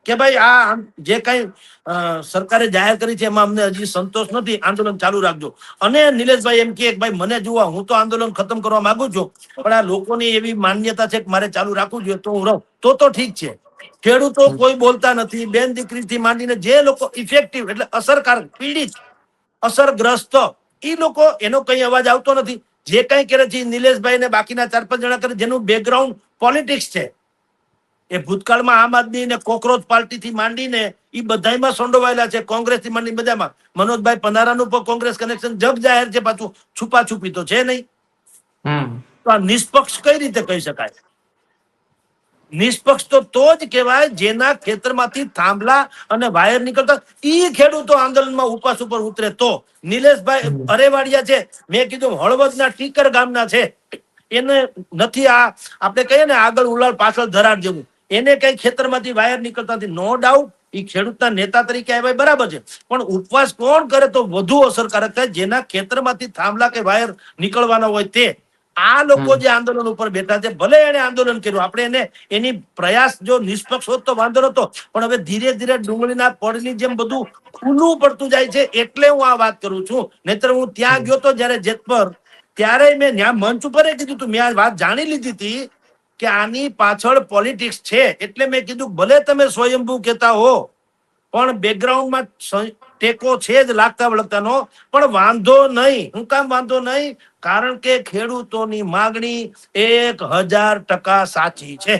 કે ભાઈ આ જે કઈ સરકારે જાહેર કરી છે એમાં અમને હજી સંતોષ નથી, આંદોલન ચાલુ રાખજો. અને નિલેશભાઈ એમ કે ભાઈ મને જુઓ, હું તો આંદોલન ખતમ કરવા માંગુ છું, પણ આ લોકોની એવી માન્યતા છે કે મારે ચાલુ રાખવું જોઈએ તો હું રહું, તો ઠીક છે. ખેડૂતો કોઈ બોલતા નથી, બેન દીકરીથી માંડીને જે લોકો ઇફેક્ટિવ એટલે અસરકારક, પીડિત, અસરગ્રસ્ત, એ લોકો, એનો કઈ અવાજ આવતો નથી. જે કઈ કરે છે નિલેશભાઈ ને બાકીના 4-5 જણા કરે, જેનું બેકગ્રાઉન્ડ પોલિટિક્સ છે. એ ભૂતકાળમાં આમ આદમી ને કોકરોચ પાર્ટી થી માંડીને એ બધામાં સંડોવાયેલા છે, કોંગ્રેસ થી માંડીને બધામાં. મનોજભાઈ પનારાનું પણ કોંગ્રેસ કનેક્શન જગ જાહેર છે, પાછું છુપા છુપી તો છે નહીં. તો આ નિષ્પક્ષ કઈ રીતે કહી શકાય? નિષ્પક્ષ તો જ કહેવાય જેના ખેતરમાંથી થાંભલા અને વાયર નીકળતા ઈ ખેડૂતો આંદોલનમાં ઉપવાસ ઉપર ઉતરે તો. નિલેશભાઈ અરેવાડિયા છે, મેં કીધું હળવદના ટીકર ગામના છે, એને નથી આ આપણે કહીએ ને આગળ ઉલાળ પાછળ ધરાડ જેવું, એને કઈ ખેતરમાંથી વાયર નીકળતા નથી. નો ડાઉટ એ ખેડૂતના નેતા તરીકે આવ્યા બરાબર છે, પણ ઉપવાસ કોણ કરે તો વધુ અસરકારક થાય? જેના ખેતરમાંથી થાંભલા કે વાયર નીકળવાના હોય તે. આ લોકો જે આંદોલન ઉપર બેઠા છે, ભલે એને આંદોલન કર્યું, આપણે એને એની પ્રયાસ જો નિષ્પક્ષ હોત તો વાંધો નતો, પણ હવે ધીરે ધીરે ડુંગળીના પડની જેમ બધું ખુલ્લું પડતું જાય છે, એટલે હું આ વાત કરું છું. નહીતર હું ત્યાં ગયો તો જયારે જેતપર, ત્યારે મેં ત્યાં મંચ ઉપર કીધું તું, મેં આ વાત જાણી લીધી હતી કે આની પાછળ પોલિટિક્સ છે, એટલે મેં કીધું ભલે તમે સ્વયંભૂ કહેતા હો, પણ બેકગ્રાઉન્ડમાં ટેકો છે જ લાગતા વળગતાનો, પણ વાંધો નહીં. હું કામ વાંધો નહીં? કારણ કે ખેડૂતોની માગણી 1000% સાચી છે.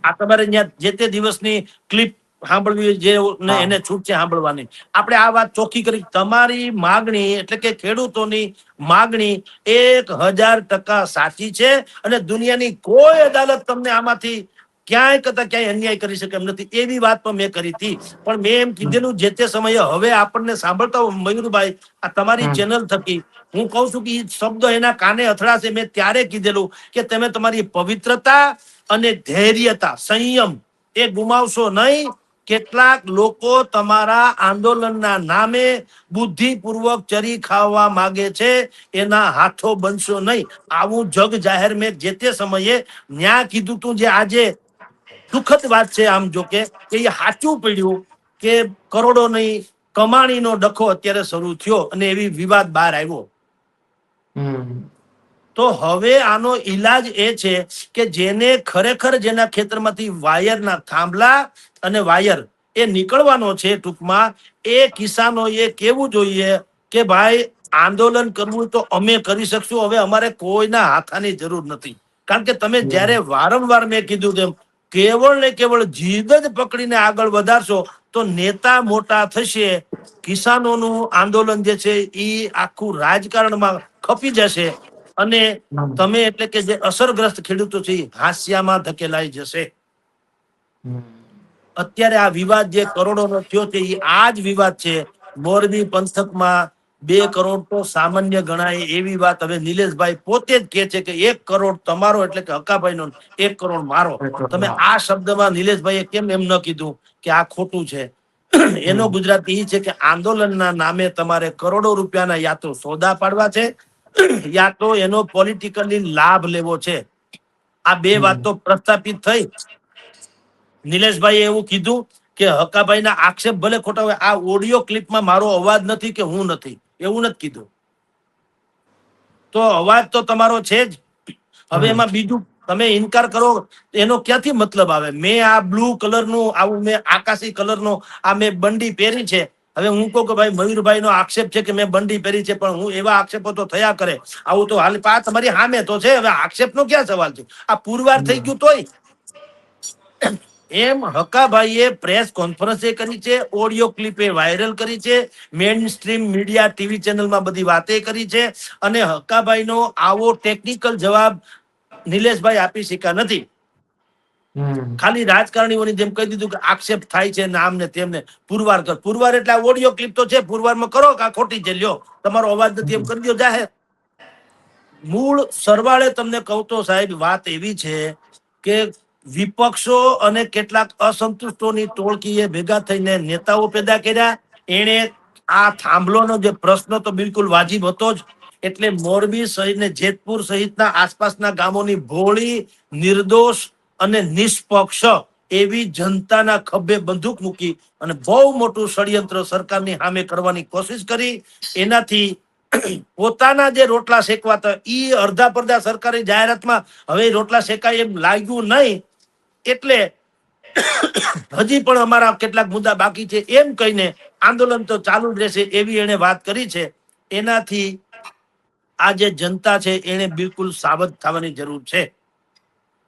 આ તમારે ત્યાં જે તે દિવસની ક્લિપ સાંભળવી, જે એને છૂટ છે સાંભળવાની, આપણે આ વાત ચોખ્ખી કરી. તમારી માગણી એટલે કે ખેડૂતોની માગણી 1000% સાચી છે, અને દુનિયાની કોઈ અદાલત તમને આમાંથી ક્યાંય કરતા ક્યાંય અન્યાય કરી શકે એમ નથી. એવી વાત પણ મેં કરી હતી, પણ મેં એમ કીધેલું જે તે સમયે. હવે આપણને સાંભળતા હો મયુરભાઈ, આ તમારી ચેનલ થકી હું કઉ છું કે એ શબ્દ એના કાને અથડાશે. મેં ત્યારે કીધેલું કે તમે તમારી પવિત્રતા અને ધૈર્યતા, સંયમ એ ગુમાવશો નહીં. કેટલાક લોકો તમારા આંદોલનના નામે બુદ્ધિપૂર્વક ચરી ખાવા માંગે છે, એના હાથો બનશો નહીં. આવું જગ જાહેર મેં જે તે સમયે ન્યા કીધું તું, જે આજે દુઃખદ વાત છે આમ જો કે એ સાચું પડ્યું કે કરોડોની કમાણીનો ડખો અત્યારે શરૂ થયો અને એવી વિવાદ બહાર આવ્યો. તો હવે આનો ઈલાજ એ છે કે જેને ખરેખર જેના ખેતરમાંથી વાયરના થાંભલા અને વાયર એ નીકળવાનો છે ટૂંકમાં, એ કિસાનોએ કેવું જોઈએ કે ભાઈ આંદોલન કરવું તો અમે કરી શકશું, હવે અમારે કોઈના હાથાની જરૂર નથી. કારણ કે તમે જ્યારે વારંવાર મેં કીધું તેમ કેવળ ને કેવળ જીદ જ પકડીને આગળ વધારશો તો નેતા મોટા થશે, કિસાનોનું આંદોલન જે છે એ આખું રાજકારણમાં ખપી જશે અને તમે એટલે કે જે અસરગ્રસ્ત ખેડૂતો છે એ હાસ્યામાં ધકેલાઈ જશે. અત્યારે આ વિવાદ જે કરોડોનો થયો છે એ આ જ વિવાદ છે. મોરબી પંથકમાં 2 કરોડ તો સામાન્ય ગણાય એવી વાત હવે નિલેશભાઈ પોતે જ કહે છે કે 1 કરોડ તમારો એટલે કે હકાભાઈ નો 1 કરોડ મારો. તમે આ શબ્દમાં નિલેશભાઈએ કેમ એમ ન કીધું કે આ ખોટું છે? એનો ગુજરાતી એ છે કે આંદોલનના નામે તમારે કરોડો રૂપિયાના યા તો સોદા પાડવા છે યા તો એનો પોલિટિકલી લાભ લેવો છે. આ 2 વાત તો પ્રસ્થાપિત થઈ. નિલેશભાઈએ એવું કીધું કે હકાભાઈના આક્ષેપ ભલે ખોટા હોય, આ ઓડિયો ક્લિપમાં મારો અવાજ નથી કે હું નથી, એવું નથી કીધું. તો અવાજ તો તમારો છે જ. હવે એમાં બીજું તમે ઇનકાર કરો એનો ક્યાંથી મતલબ આવે? મેં આ બ્લુ કલરનું આવું મેં આકાશી કલરનો આ મેં બંડી પહેરી છે. હવે હું કહું કે ભાઈ મયુરભાઈ નો આક્ષેપ છે કે મેં બંડી પહેરી છે, પણ હું એવા આક્ષેપો તો થયા કરે. આવું તો હાલ પા તમારી સામે તો છે. હવે આક્ષેપનો ક્યાં સવાલ છે? આ પુરવાર થઈ ગયું તોય એમ હકાભાઈએ પ્રેસ કોન્ફરન્સ કરી છે, ઓડિયો ક્લિપ વાયરલ કરી છે, મેઇન સ્ટ્રીમ મીડિયા ટીવી ચેનલમાં બધી વાતે કરી છે અને હકાભાઈનો આવો ટેકનિકલ જવાબ નિલેશભાઈ આપી શક્યા નથી. ખાલી રાજકારણીઓની જેમ કહી દીધું કે આક્ષેપ થાય છે નામ ને તેમને પુરવાર કર. પુરવાર એટલે આ ઓડિયો ક્લિપ તો છે, પુરવારમાં કરો કે ખોટી છે, લ્યો તમારો અવાજ નથી એમ કરી દો જાહેર. મૂળ સરવાળે તમને કહું તો સાહેબ વાત એવી છે કે વિપક્ષો અને કેટલાક અસંતુષ્ટોની ટોળકીએ ભેગા થઈને નેતાઓ પેદા કર્યા. એણે આ થાંભલોનો જે પ્રશ્ન તો બિલકુલ વાજિબ હતો જ, એટલે મોરબી સહિત ને જેતપુર સહિતના આસપાસના ગામોની ભોળી, નિર્દોષ અને નિષ્પક્ષ એવી જનતાના ખભે બંદૂક મૂકી અને બહુ મોટું ષડયંત્ર સરકારની સામે કરવાની કોશિશ કરી. એનાથી પોતાના જે રોટલા શેકવા હતા ઈ અડધા પડધા સરકારી જાહેરાતમાં હવે રોટલા શેકાય એમ લાગ્યું નહીં. એટલે હજી પણ અમારા કેટલાક મુદ્દા બાકી છે એમ કહીને આંદોલન તો ચાલુ જ રહેશે એવી એને વાત કરી છે. એનાથી આ જે જનતા છે એને બિલકુલ સાવધ થવાની જરૂર છે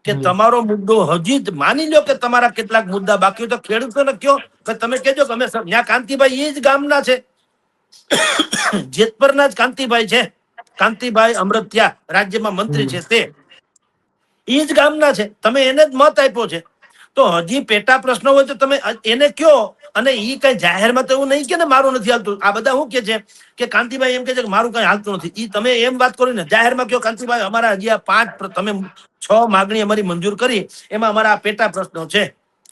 કે તમારો મુદ્દો હજી જ માની લો કે તમારા કેટલાક મુદ્દા બાકી હોય તો ખેડૂતોને કયો કે તમે કહેજો કે અમે ત્યાં કાંતિભાઈ એ જ ગામના છે, જેતપરના જ કાંતિભાઈ છે, કાંતિભાઈ અમૃત્યા રાજ્યમાં મંત્રી છે, તે એ જ ગામના છે, તમે એને જ મત આપ્યો છે. તો હજી પેટા પ્રશ્નો હોય તો તમે એને કયો. અને ઈ કઈ જાહેરમાં તો એવું નહીં કે ને મારું નથી હાલતું. આ બધા શું કે છે કે કાંતિભાઈ એમ કે છે કે મારું કઈ હાલતું નથી. ઈ તમે એમ વાત કરો ને જાહેરમાં કયો કાંતિભાઈ અમારા હજી આ 5 તમે 6 માગણી અમારી મંજૂર કરી એમાં અમારા આ પેટા પ્રશ્નો છે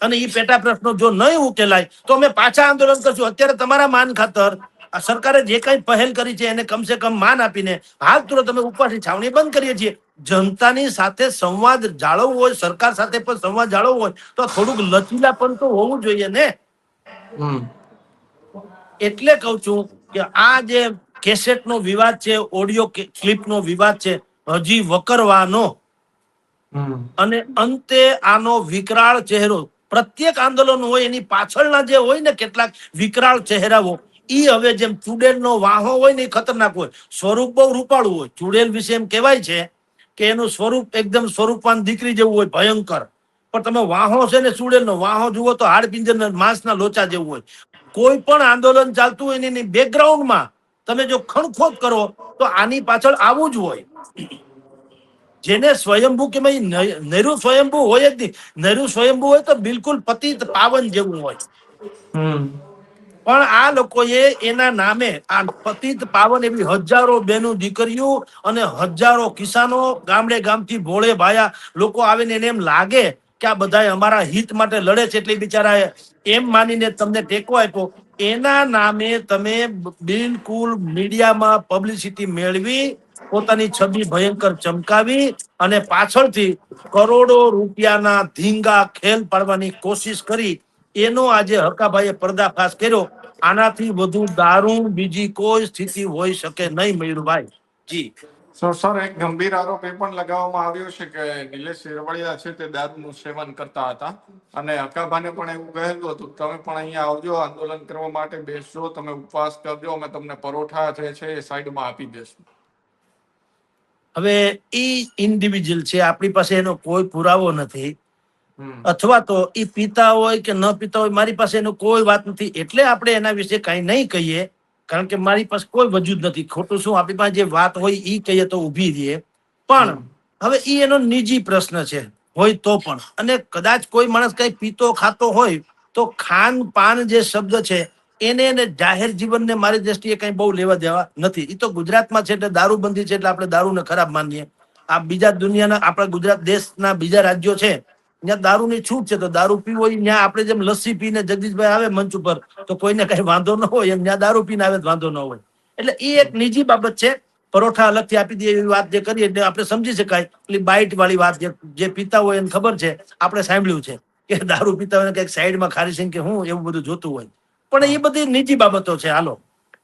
અને ઈ પેટા પ્રશ્નો જો નહીં ઉકેલાય તો અમે પાછા આંદોલન કરશું. અત્યારે તમારા માન ખાતર આ સરકારે જે કઈ પહેલ કરી છે એને કમસે કમ માન આપીને હાલ તુરંત અમે ઉપવાસની છાવણી બંધ કરીએ છીએ. જનતાની સાથે સંવાદ જાળવવો હોય, સરકાર સાથે પણ સંવાદ જાળવવો હોય તો થોડુંક લચીલાપન તો હોવું જોઈએ ને. એટલે કઉ છું કે આ જે કેસેટનો વિવાદ છે, ઓડિયો ક્લિપનો વિવાદ છે, હજી વકરવાનો અને અંતે આનો વિકરાળ ચહેરો પ્રત્યેક આંદોલન હોય એની પાછળના જે હોય ને કેટલાક વિકરાળ ચહેરાઓ ઈ હવે જેમ ચુડેલનો વાહો હોય ને એ ખતરનાક હોય, સ્વરૂપ બહુ રૂપાળું હોય. ચુડેલ વિશે એમ કહેવાય છે કે એનું સ્વરૂપ એકદમ સ્વરૂપવાન દીકરી જેવું હોય, ભયંકર. પણ તમે વાહો છે ને ચુડેલનો વાહો જુઓ તો હાડપિંજરના માંસના લોચા જેવું હોય. કોઈ પણ આંદોલન ચાલતું હોય એની બેકગ્રાઉન્ડમાં તમે જો ખણખોદ કરો તો આની પાછળ આવું જ હોય. જેને સ્વયંભૂ કે નૈરુ સ્વયંભૂ હોય જ નહીં. નૈરુ સ્વયંભૂ હોય તો બિલકુલ પતિત પાવન જેવું હોય. પણ આ લોકોએ એના નામે આ પતિત પાવન એવી હજારો બહેનો દીકરીઓ અને હજારો કિસાનો ગામડે ગામથી ભોળે ભાયા લોકો આવીને એને એમ લાગે કે આ બધા અમારા હિત માટે લડે છે એટલે બિચારા એમ માનીને તમને ટેકો આપ્યો. એના નામે તમે બિલકુલ મીડિયામાં પબ્લિસિટી મેળવી પોતાની છબી ભયંકર ચમકાવી અને પાછળથી કરોડો રૂપિયાના ધીંગા ખેલ પાડવાની કોશિશ કરી, એનો આજે હકાભાઈએ પર્દાફાશ કર્યો. આનાથી વધુ દારૂણ બીજી કોઈ સ્થિતિ હોઈ શકે નહીં, મયુરભાઈ. જી. સર, એક ગંભીર આરોપ એ પણ લગાવવામાં આવ્યો છે કે નિલેશ સેરવળિયા છે તે દારૂનું સેવન કરતા હતા અને હકાભાને પણ એવું કહેલું હતું તમે પણ અહીંયા આવજો, આંદોલન કરવા માટે બેસજો, તમે ઉપવાસ કરજો, અમે તમને પરોઠા જે છે એ સાઈડમાં આપી દેશું. હવે ઈ ઇન્ડિવિજ્યુઅલ છે, આપણી પાસે એનો કોઈ પુરાવો નથી, અથવા તો ઈ પીતા હોય કે ન પીતા હોય, મારી પાસે એનો કોઈ વાત નથી, એટલે આપણે એના વિશે કઈ નહીં કહીએ, કારણ કે મારી પાસે કોઈ વજૂદ નથી. ખોટું શું, આપણી પાસે જે વાત હોય ઈ કહીએ તો ઊભી રહીએ. પણ હવે ઈ એનો નિજી પ્રશ્ન છે, હોય તો પણ. અને કદાચ કોઈ માણસ કઈ પીતો ખાતો હોય તો ખાન પાન જે શબ્દ છે એને જાહેર જીવનને મારી દ્રષ્ટિએ કઈ બહુ લેવા દેવા નથી. એ તો ગુજરાતમાં છે એટલે દારૂબંધી છે એટલે આપણે દારૂને ખરાબ માનીએ. આ બીજા દુનિયાના, આપણા ગુજરાત દેશના બીજા રાજ્યો છે ત્યાં દારૂની છૂટ છે, તો દારૂ પીવો હોય ત્યાં આપણે જેમ લસ્સી પીને જગદીશભાઈ આવે મંચ ઉપર તો કોઈને કઈ વાંધો ન હોય, એમ ત્યાં દારૂ પીને આવે વાંધો ન હોય. એટલે એ એક નિજી બાબત છે. પરોઠા અલગથી આપી દે એવી વાત જે કરીએ એટલે આપણે સમજી શકાય. પેલી બાઇટ વાળી વાત જે પીતા હોય એને ખબર છે, આપણે સાંભળ્યું છે કે દારૂ પીતા હોય કઈક સાઈડમાં ખારી સિંગ કે હું એવું બધું જોતું હોય. પણ એ બધી નિજી બાબતો છે. હાલો,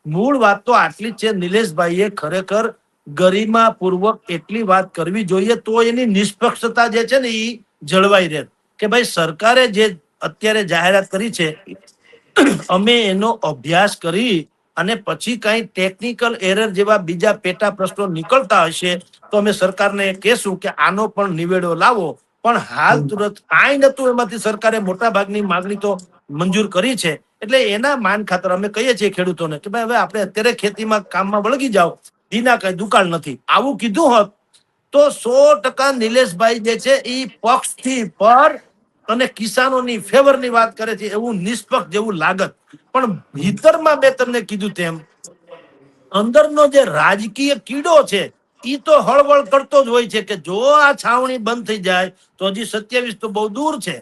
મૂળ વાત તો આટલી જ છે. નિલેશભાઈએ ખરેખર ગરિમા પૂર્વક એટલી વાત કરવી જોઈએ તો એની નિષ્પક્ષતા જે છે ને એ જળવાઈ રહે કે ભાઈ સરકારે જે અત્યારે જાહેરાત કરી છે અમે એનો અભ્યાસ કરી અને પછી કઈ ટેકનિકલ એરર જેવા બીજા પેટા પ્રશ્નો નીકળતા હશે તો અમે સરકારને કહેશું કે આનો પણ નિવેડો લાવો. પણ હાલ તુરંત કાંઈ નતું, એમાંથી સરકારે મોટા ભાગની માગણી તો મંજૂર કરી છે. એટલે એના માન ખાતર અમે કહીએ છીએ ખેડૂતોને કે ભાઈ હવે આપણે અત્યારે ખેતીમાં કામમાં વળગી જાઓ, દીના કઈ દુકાળ નથી. આવું કીધું હોત તો 100% નિલેશભાઈ જે છે એ પક્ષથી પર અને કિસાનોની ફેવરની વાત કરે છે એવું નિષ્પક્ષ જેવું લાગત. પણ ભીતરમાં મેં તમને કીધું તેમ અંદરનો જે રાજકીય કીડો છે ઈ તો હળવળ કરતો જ હોય છે કે જો આ છાવણી બંધ થઈ જાય તો હજી 27 તો બહુ દૂર છે,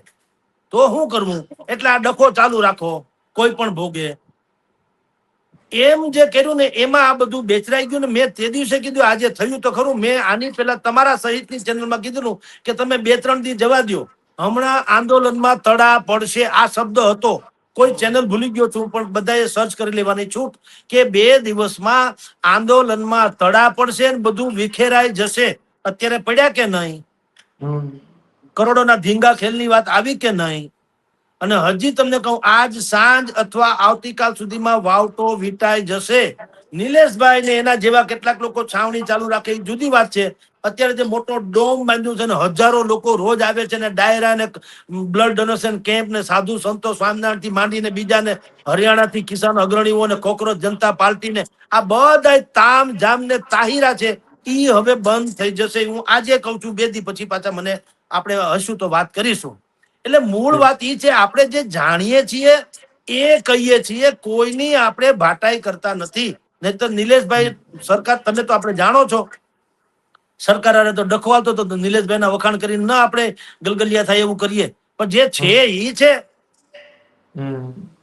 તો શું કરવું? એટલે આ ડખો ચાલુ રાખો, કોઈ પણ ભોગે. એમ જે કર્યું ને એમાં આ બધું બેચરાઈ ગયું ને. મેં તે દિવસે કીધું, આજે થયું તો ખરું. મેં આની પહેલા તમારા સહિતની ચેનલમાં કીધું કે તમે 2-3 દી જવા દો, હમણાં આંદોલનમાં તડા પડશે આ શબ્દ હતો. કોઈ ચેનલ ભૂલી ગયો છું પણ બધાએ સર્ચ કરી લેવાની છૂટ કે 2 દિવસમાં આંદોલનમાં તડા પડશે ને બધું વિખેરાઈ જશે. અત્યારે પડ્યા કે નહીં? કરોડોના ધીંગા ખેલની વાત આવી કે નહીં? અને હજી તમને કહું, આજ સાંજ અથવા આવતીકાલ સુધીમાં વાવટો વીટાઈ જશે. નિલેશભાઈ ને એના જેવા કેટલાક લોકો છાવણી ચાલુ રાખે એ જુદી વાત છે. અત્યારે જે મોટો ડોમ બાંધ્યું છે ને હજારો લોકો રોજ આવે છે ને ડાયરા ને બ્લડ ડોનેશન કેમ્પ ને સાધુ સંતો સ્વામિનારાયણ થી માંડીને બીજાને હરિયાણાથી કિસાન અગ્રણીઓ ને કોકરોચ જનતા પાર્ટી ને આ બધા તામ જામ ને તાહિરા છે. ઈ હવે બંધ થઈ જશે. હું આજે કઉ છું, 2 દી પછી પાછા મને આપણે હશું તો વાત કરીશું. એટલે મૂળ વાત ઈ છે, આપણે જે જાણીએ છીએ એ કહીએ છીએ, કોઈની આપણે ભાટાઈ કરતા નથી. નહીં તો નિલેશભાઈ સરકાર, તમે તો આપણે જાણો છો, સરકાર આરે તો ડખવાતો તો નિલેશભાઈ ના વખાણ કરીને ના આપણે ગલગલિયા થાય એવું કરીએ. પણ જે છે ઈ છે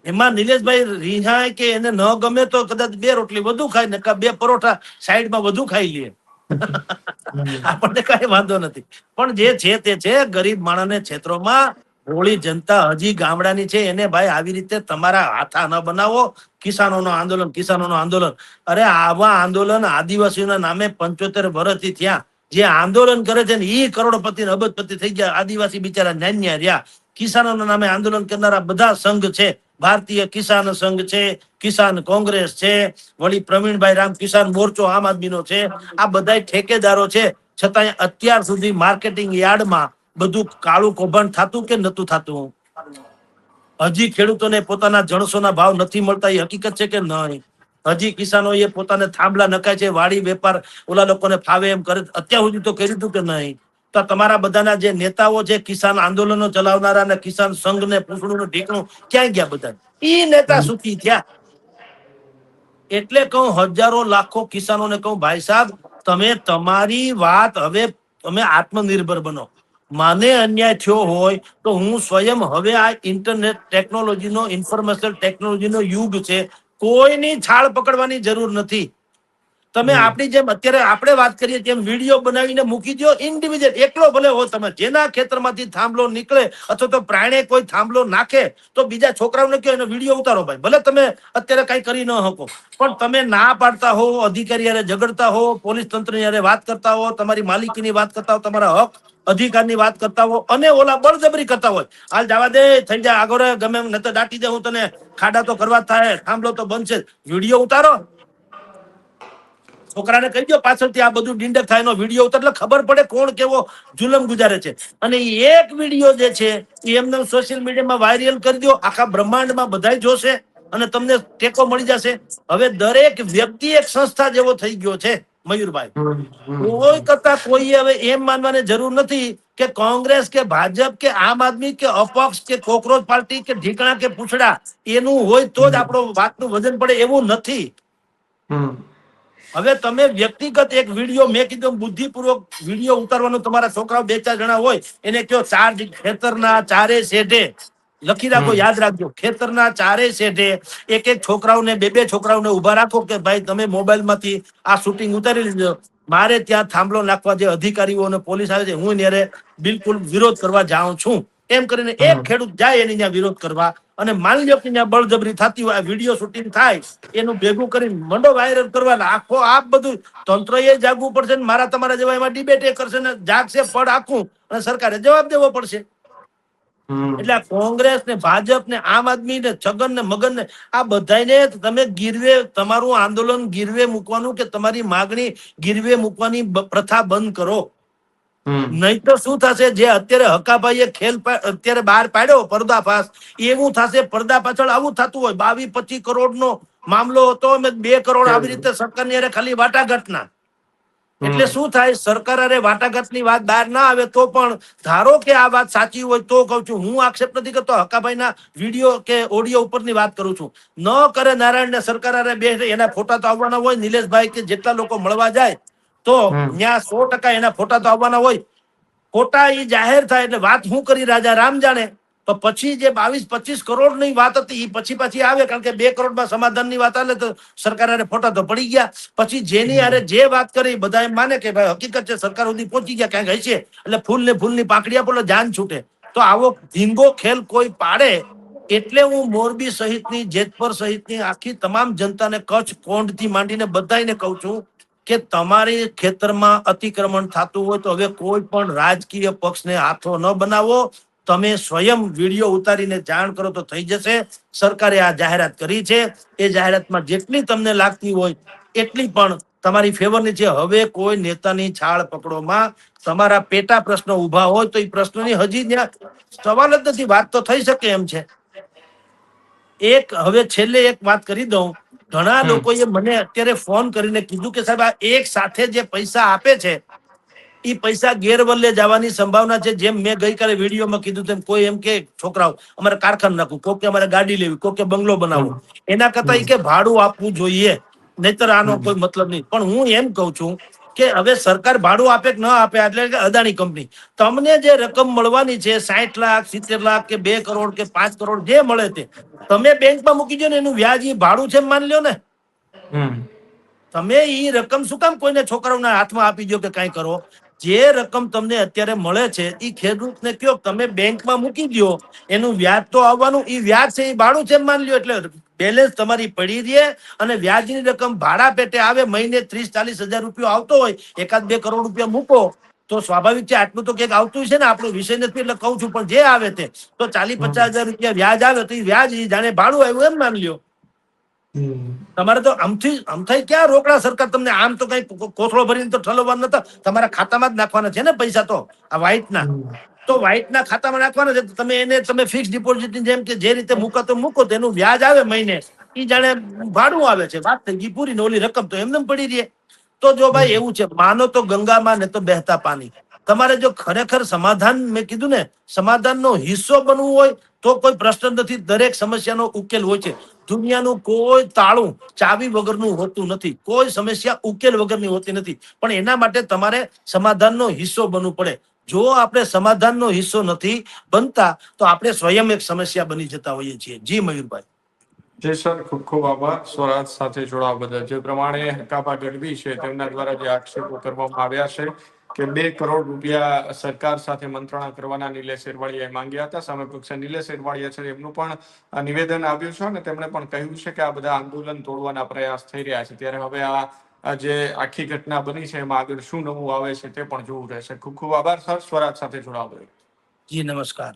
એમાં નિલેશભાઈ રિહાય કે એને ન ગમે તો કદાચ 2 રોટલી વધુ ખાય ને 2 પરોઠા સાઈડમાં વધુ ખાઈ લે, આપણને કઈ વાંધો નથી. પણ જે છે તે છે. ગરીબ માણસને ક્ષેત્રોમાં હોળી જનતા હજી ગામડાની છે એને ભાઈ આવી રીતે તમારા હાથા ન બનાવો. કિસાનોનો આંદોલન, કિસાનોનો આંદોલન. અરે આવા આંદોલન આદિવાસીઓના નામે 75 વર્ષથી થયા. જે આંદોલન કરે છે ને ઈ કરોડપતિ ને અબજપતિ થઈ ગયા. આદિવાસી બિચારા નાન્યા રહ્યા. કિસાનોના નામે આંદોલન કરનારા બધા સંઘ છે. ભારતીય કિસાન સંઘ છે, કિસાન કોંગ્રેસ છે, વળી પ્રવીણભાઈ રામ કિસાન મોરચો આમ આદમીનો છે. આ બધા ઠેકેદારો છે. છતાં અત્યાર સુધી માર્કેટિંગ યાર્ડમાં બધું કાળું કૌભાંડ થતું કે નતું થતું? હજી ખેડૂતોને પોતાના જણસોના ભાવ નથી મળતા, એ હકીકત છે કે નહીં? હજી કિસાનો એ પોતાને થાંભલા નખાય છે, વાડી વેપાર ઓલા લોકોને ફાવે એમ કરે. અત્યાર સુધી તો કર્યું હતું કે નહીં? તો તમારા બધાના જે નેતાઓ છે, કિસાન આંદોલનો ચલાવનારા ને કિસાન સંઘ ને પૂછડું ઢીકણું ક્યાં ગયા બધા? ઈ નેતા સુખી થયા. એટલે કહું, હજારો લાખો કિસાનોને કહું, ભાઈ સાહેબ તમે તમારી વાત હવે તમે આત્મનિર્ભર બનો. મને અન્યાય થયો હોય તો હું સ્વયં, હવે આ ઇન્ટરનેટ ટેકનોલોજીનો, ઇન્ફોર્મેશન ટેકનોલોજીનો યુગ છે, કોઈની છાળ પકડવાની જરૂર નથી. તમે આપણી જેમ અત્યારે આપણે વાત કરીએ તેમ વિડીયો બનાવીને મૂકી દો, ઇન્ડિવિજ્યુઅલ એકલો ભલે હો, તમે જેના ખેતરમાંથી થાંભલો નીકળે અથવા તો પ્રાણી કોઈ થાંભલો નાખે તો બીજા છોકરાઓને કહો એનો વિડીયો ઉતારો ભાઈ, ભલે તમે અત્યારે કઈ કરી ન શકો, પણ તમે ના પાડતા હો, અધિકારી યારે ઝઘડતા હો, પોલીસ તંત્ર યારે વાત કરતા હો, તમારી માલિકીની વાત કરતા હો, તમારા હક અધિકારની વાત કરતા હો અને ઓલા બળજબરી કરતા હોય, હાલ જવા દે, થઈ જાય આગળ, ગમે એમ નતર દાટી દે, હું તને ખાડા તો કરવા થાય, થાંભલો તો બનશે, વિડીયો ઉતારો, છોકરાને કહી દો પાછળથી આ બધું ડિંડક થાય એનો વિડીયો ઉતાર, એટલે ખબર પડે કોણ કેવો જુલમ ગુજારે છે. અને એક વિડીયો જે છે એ એમને સોશિયલ મીડિયામાં વાયરલ કરી દો, આખા બ્રહ્માંડમાં બધાય જોશે અને તમને ટેકો મળી જશે. હવે દરેક વ્યક્તિ એક સંસ્થા જેવો થઈ ગયો છે મયુરભાઈ, કોઈ કરતા કોઈ હવે એમ માનવાની જરૂર નથી કે કોંગ્રેસ કે ભાજપ કે આમ આદમી કે અપક્ષ કે કોકરોચ પાર્ટી કે ઢીકણા કે પૂછડા એનું હોય તો જ આપણો વાતનું વજન પડે એવું નથી. હવે તમે વ્યક્તિગત એક વિડીયો, મેં કીધું બુદ્ધિપૂર્વક વિડીયો ઉતારવાનો, તમારા છોકરાઓ 2-4 જણા હોય એને કયો, ખેતરના ચારે શેઢે લખી રાખો, યાદ રાખજો, ખેતરના ચારે શેઢે એક છોકરાઓને, 2 છોકરાઓને ઉભા રાખો કે ભાઈ તમે મોબાઈલ માંથી આ શૂટિંગ ઉતારી લીધો, મારે ત્યાં થાંભલો નાખવા જે અધિકારીઓ અને પોલીસ આવે છે હું ત્યારે બિલકુલ વિરોધ કરવા જાઉં છું, એમ કરીને એક ખેડૂત જાય એની ત્યાં વિરોધ કરવા, અને માની લો કે ત્યાં બળજબરી થતી હોય, વિડીયો શૂટિંગ થાય, એનું ભેગું કરીને મંડો વાયરલ કરવા, આખો આ બધું તંત્ર એ જાગવું પડશે ને મારા તમારા જેવા એમાં ડિબેટ એ કરશે ને જાગશે પડ આખું, અને સરકારે જવાબ દેવો પડશે. એટલે કોંગ્રેસ ને ભાજપ ને આમ આદમી ને છગન ને મગન ને આ બધાને તમે ગીરવે, તમારું આંદોલન ગીરવે મૂકવાનું કે તમારી માગણી ગીરવે મૂકવાની પ્રથા બંધ કરો. નહીં તો શું થશે, જે અત્યારે હકાભાઈએ ખેલ અત્યારે બહાર પાડ્યો પર્દાફાશ, એવું થશે. પડદા પાછળ આવું થતું હોય, 22-25 કરોડ નો મામલો હતો, 2 કરોડ આવી રીતે સરકારની ખાલી વાટાઘાટના. એટલે શું થાય, સરકાર અરે વાટાઘાટની વાત બહાર ના આવે તો પણ ધારો કે આ વાત સાચી હોય તો કઉ છું, હું આક્ષેપ નથી કરતો, હકાભાઈના વિડીયો કે ઓડિયો ઉપરની વાત કરું છું. ન કરે નારાયણ ને સરકાર અરે બે એના ફોટા તો આવવાના હોય, નિલેશભાઈ કે જેટલા લોકો મળવા જાય તો ત્યાં 100% એના ફોટા તો આવવાના હોય. ફોટા એ જાહેર થાય એટલે વાત હું કરી રાજા રામ જાણે, તો પછી જે 22-25 કરોડ ની વાત હતી એ પછી પાછી આવે, કારણ કે 2 કરોડમાં સમાધાનની વાત આવે તો સરકાર અરે ફોટા તો પડી ગયા. પછી જેની અરે જે વાત કરી બધા એમ માને કે ભાઈ હકીકત છે, સરકાર સુધી પહોંચી ગયા ક્યાંક હશે, એટલે ફૂલ ને ફૂલની પાંખડી આપો જાન છૂટે. તો આવો ધીંગો ખેલ કોઈ પાડે એટલે હું મોરબી સહિતની, જેતપુર સહિતની આખી તમામ જનતાને, કચ્છ કોંઢ થી માંડીને બધાને કહું છું કે તમારી ખેતરમાં અતિક્રમણ થતું હોય તો હવે કોઈ પણ રાજકીય પક્ષને હાથો ન બનાવો, તમે સ્વયં વિડીયો ઉતારીને જાણ કરો તો થઈ જશે. સરકારે આ જાહેરાત કરી છે, એ જાહેરાતમાં જેટલી તમને લાગતી હોય એટલી પણ તમારી ફેવરની છે. હવે કોઈ નેતાની છાળ પકડોમાં તમારા પેટા પ્રશ્નો ઉભા હોય તો એ પ્રશ્નોની હજી ત્યાં સવાલ જ નથી, વાત તો થઈ શકે એમ છે. હવે છેલ્લે એક વાત કરી દઉં, ઘણા લોકોએ મને અત્યારે ફોન કરીને કીધું કે સાહેબ આ એક સાથે જે પૈસા આપે છે એ પૈસા ગેરવલ્લે જવાની સંભાવના છે. જેમ મેં ગઈકાલે વિડીયોમાં કીધું તેમ કોઈ એમ કે છોકરાઓ અમારે કારખાનું નાખવું, કોઈ કે અમારે ગાડી લેવી, કોઈ કે બંગલો બનાવવો, એના કરતા એ કે ભાડું આપવું જોઈએ, નહીતર આનો કોઈ મતલબ નહીં. પણ હું એમ કઉ છું કે હવે સરકાર ભાડું આપે કે ન આપે, એટલે કે અદાણી કંપની તમને જે રકમ મળવાની છે 60 લાખ 70 લાખ કે 2 કરોડ કે 5 કરોડ જે મળે તે તમે બેંકમાં મૂકી દો ને, એનું વ્યાજ એ ભાડું છે માની લ્યો ને. તમે એ રકમ શું કામ કોઈને છોકરાઓના હાથમાં આપી દો કે કઈ કરો? જે રકમ તમને અત્યારે મળે છે એ ખેડૂતને કયો તમે બેંકમાં મૂકી દો, એનું વ્યાજ તો આવવાનું, એ વ્યાજ છે એ ભાડું છે માની લ્યો, એટલે બેલેન્સ તમારી પડી રહે અને વ્યાજની રકમ ભાડા પેટે આવે. મહિને 30-40 હજાર રૂપિયા આવતો હોય, 1-2 કરોડ રૂપિયા મૂકો તો સ્વાભાવિક છે આટલું તો ક્યાંક આવતું છે ને. આપણો વિષય નથી એટલે કઉ છું, પણ જે આવે તે તો 40-50 હજાર રૂપિયા વ્યાજ આવે તો એ વ્યાજ જાણે ભાડું આવ્યું એમ માની લ્યો. તમારે તો આમથી ક્યાં રોકડા સરકાર તમને આમ તો કઈ કોથળો ભરીને તો ઠલવવા નતા, તમારા ખાતામાં જ નાખવાના છે ને પૈસા. તો આ વ્હાઈટના તો વ્હાઈટના ખાતામાં નાખવાના છે. તમે એને તમે ફિક્સ ડિપોઝિટની જેમ કે જે રીતે મૂકો તો મૂકો, તેનું વ્યાજ આવે મહિને, એ જાણે ભાડું આવે છે. વાત થઈ ગઈ પૂરી. ઓલી રકમ તો એમને પડી રહે. તો જો ભાઈ એવું છે, માનો તો ગંગામાં ને તો બહેતા પાણી. તમારે જો ખરેખર સમાધાન, મેં કીધું ને, સમાધાનનો હિસ્સો બનવું હોય તો કોઈ પ્રશ્ન નથી, દરેક સમસ્યાનો ઉકેલ હોય છે. દુનિયાનું કોઈ તાળું ચાવી વગરનું હોતું નથી, કોઈ સમસ્યા ઉકેલ વગરની હોતી નથી, પણ એના માટે તમારે સમાધાનનો હિસ્સો બનવું પડે. જો આપણે સમાધાનનો હિસ્સો નથી બનતા તો આપણે સ્વયં એક સમસ્યા બની જતા હોઈએ છીએ. જી મયુરભાઈ. જી સર, ખૂબ ખૂબ આભાર સ્વરાજ સાથે જોડાવા બદલ. જે પ્રમાણે હકાબા ગઢવી છે તેમના દ્વારા જે આક્ષેપો કરવામાં આવ્યા છે કે 2 કરોડ રૂપિયા સરકાર સાથે મંત્રણા કરવાના નિલેશ એરવાડિયાએ માંગ્યા હતા. સામે પક્ષે નિલેશ એરવાડિયા છે એમનું પણ નિવેદન આવ્યું છે અને તેમણે પણ કહ્યું છે કે આ બધા આંદોલન તોડવાના પ્રયાસ થઈ રહ્યા છે. ત્યારે હવે આ જે આખી ઘટના બની છે એમાં આગળ શું નવું આવે છે તે પણ જોવું રહેશે. ખૂબ ખૂબ આભાર સર સ્વરાજ સાથે જોડાવા બદલ. જી નમસ્કાર.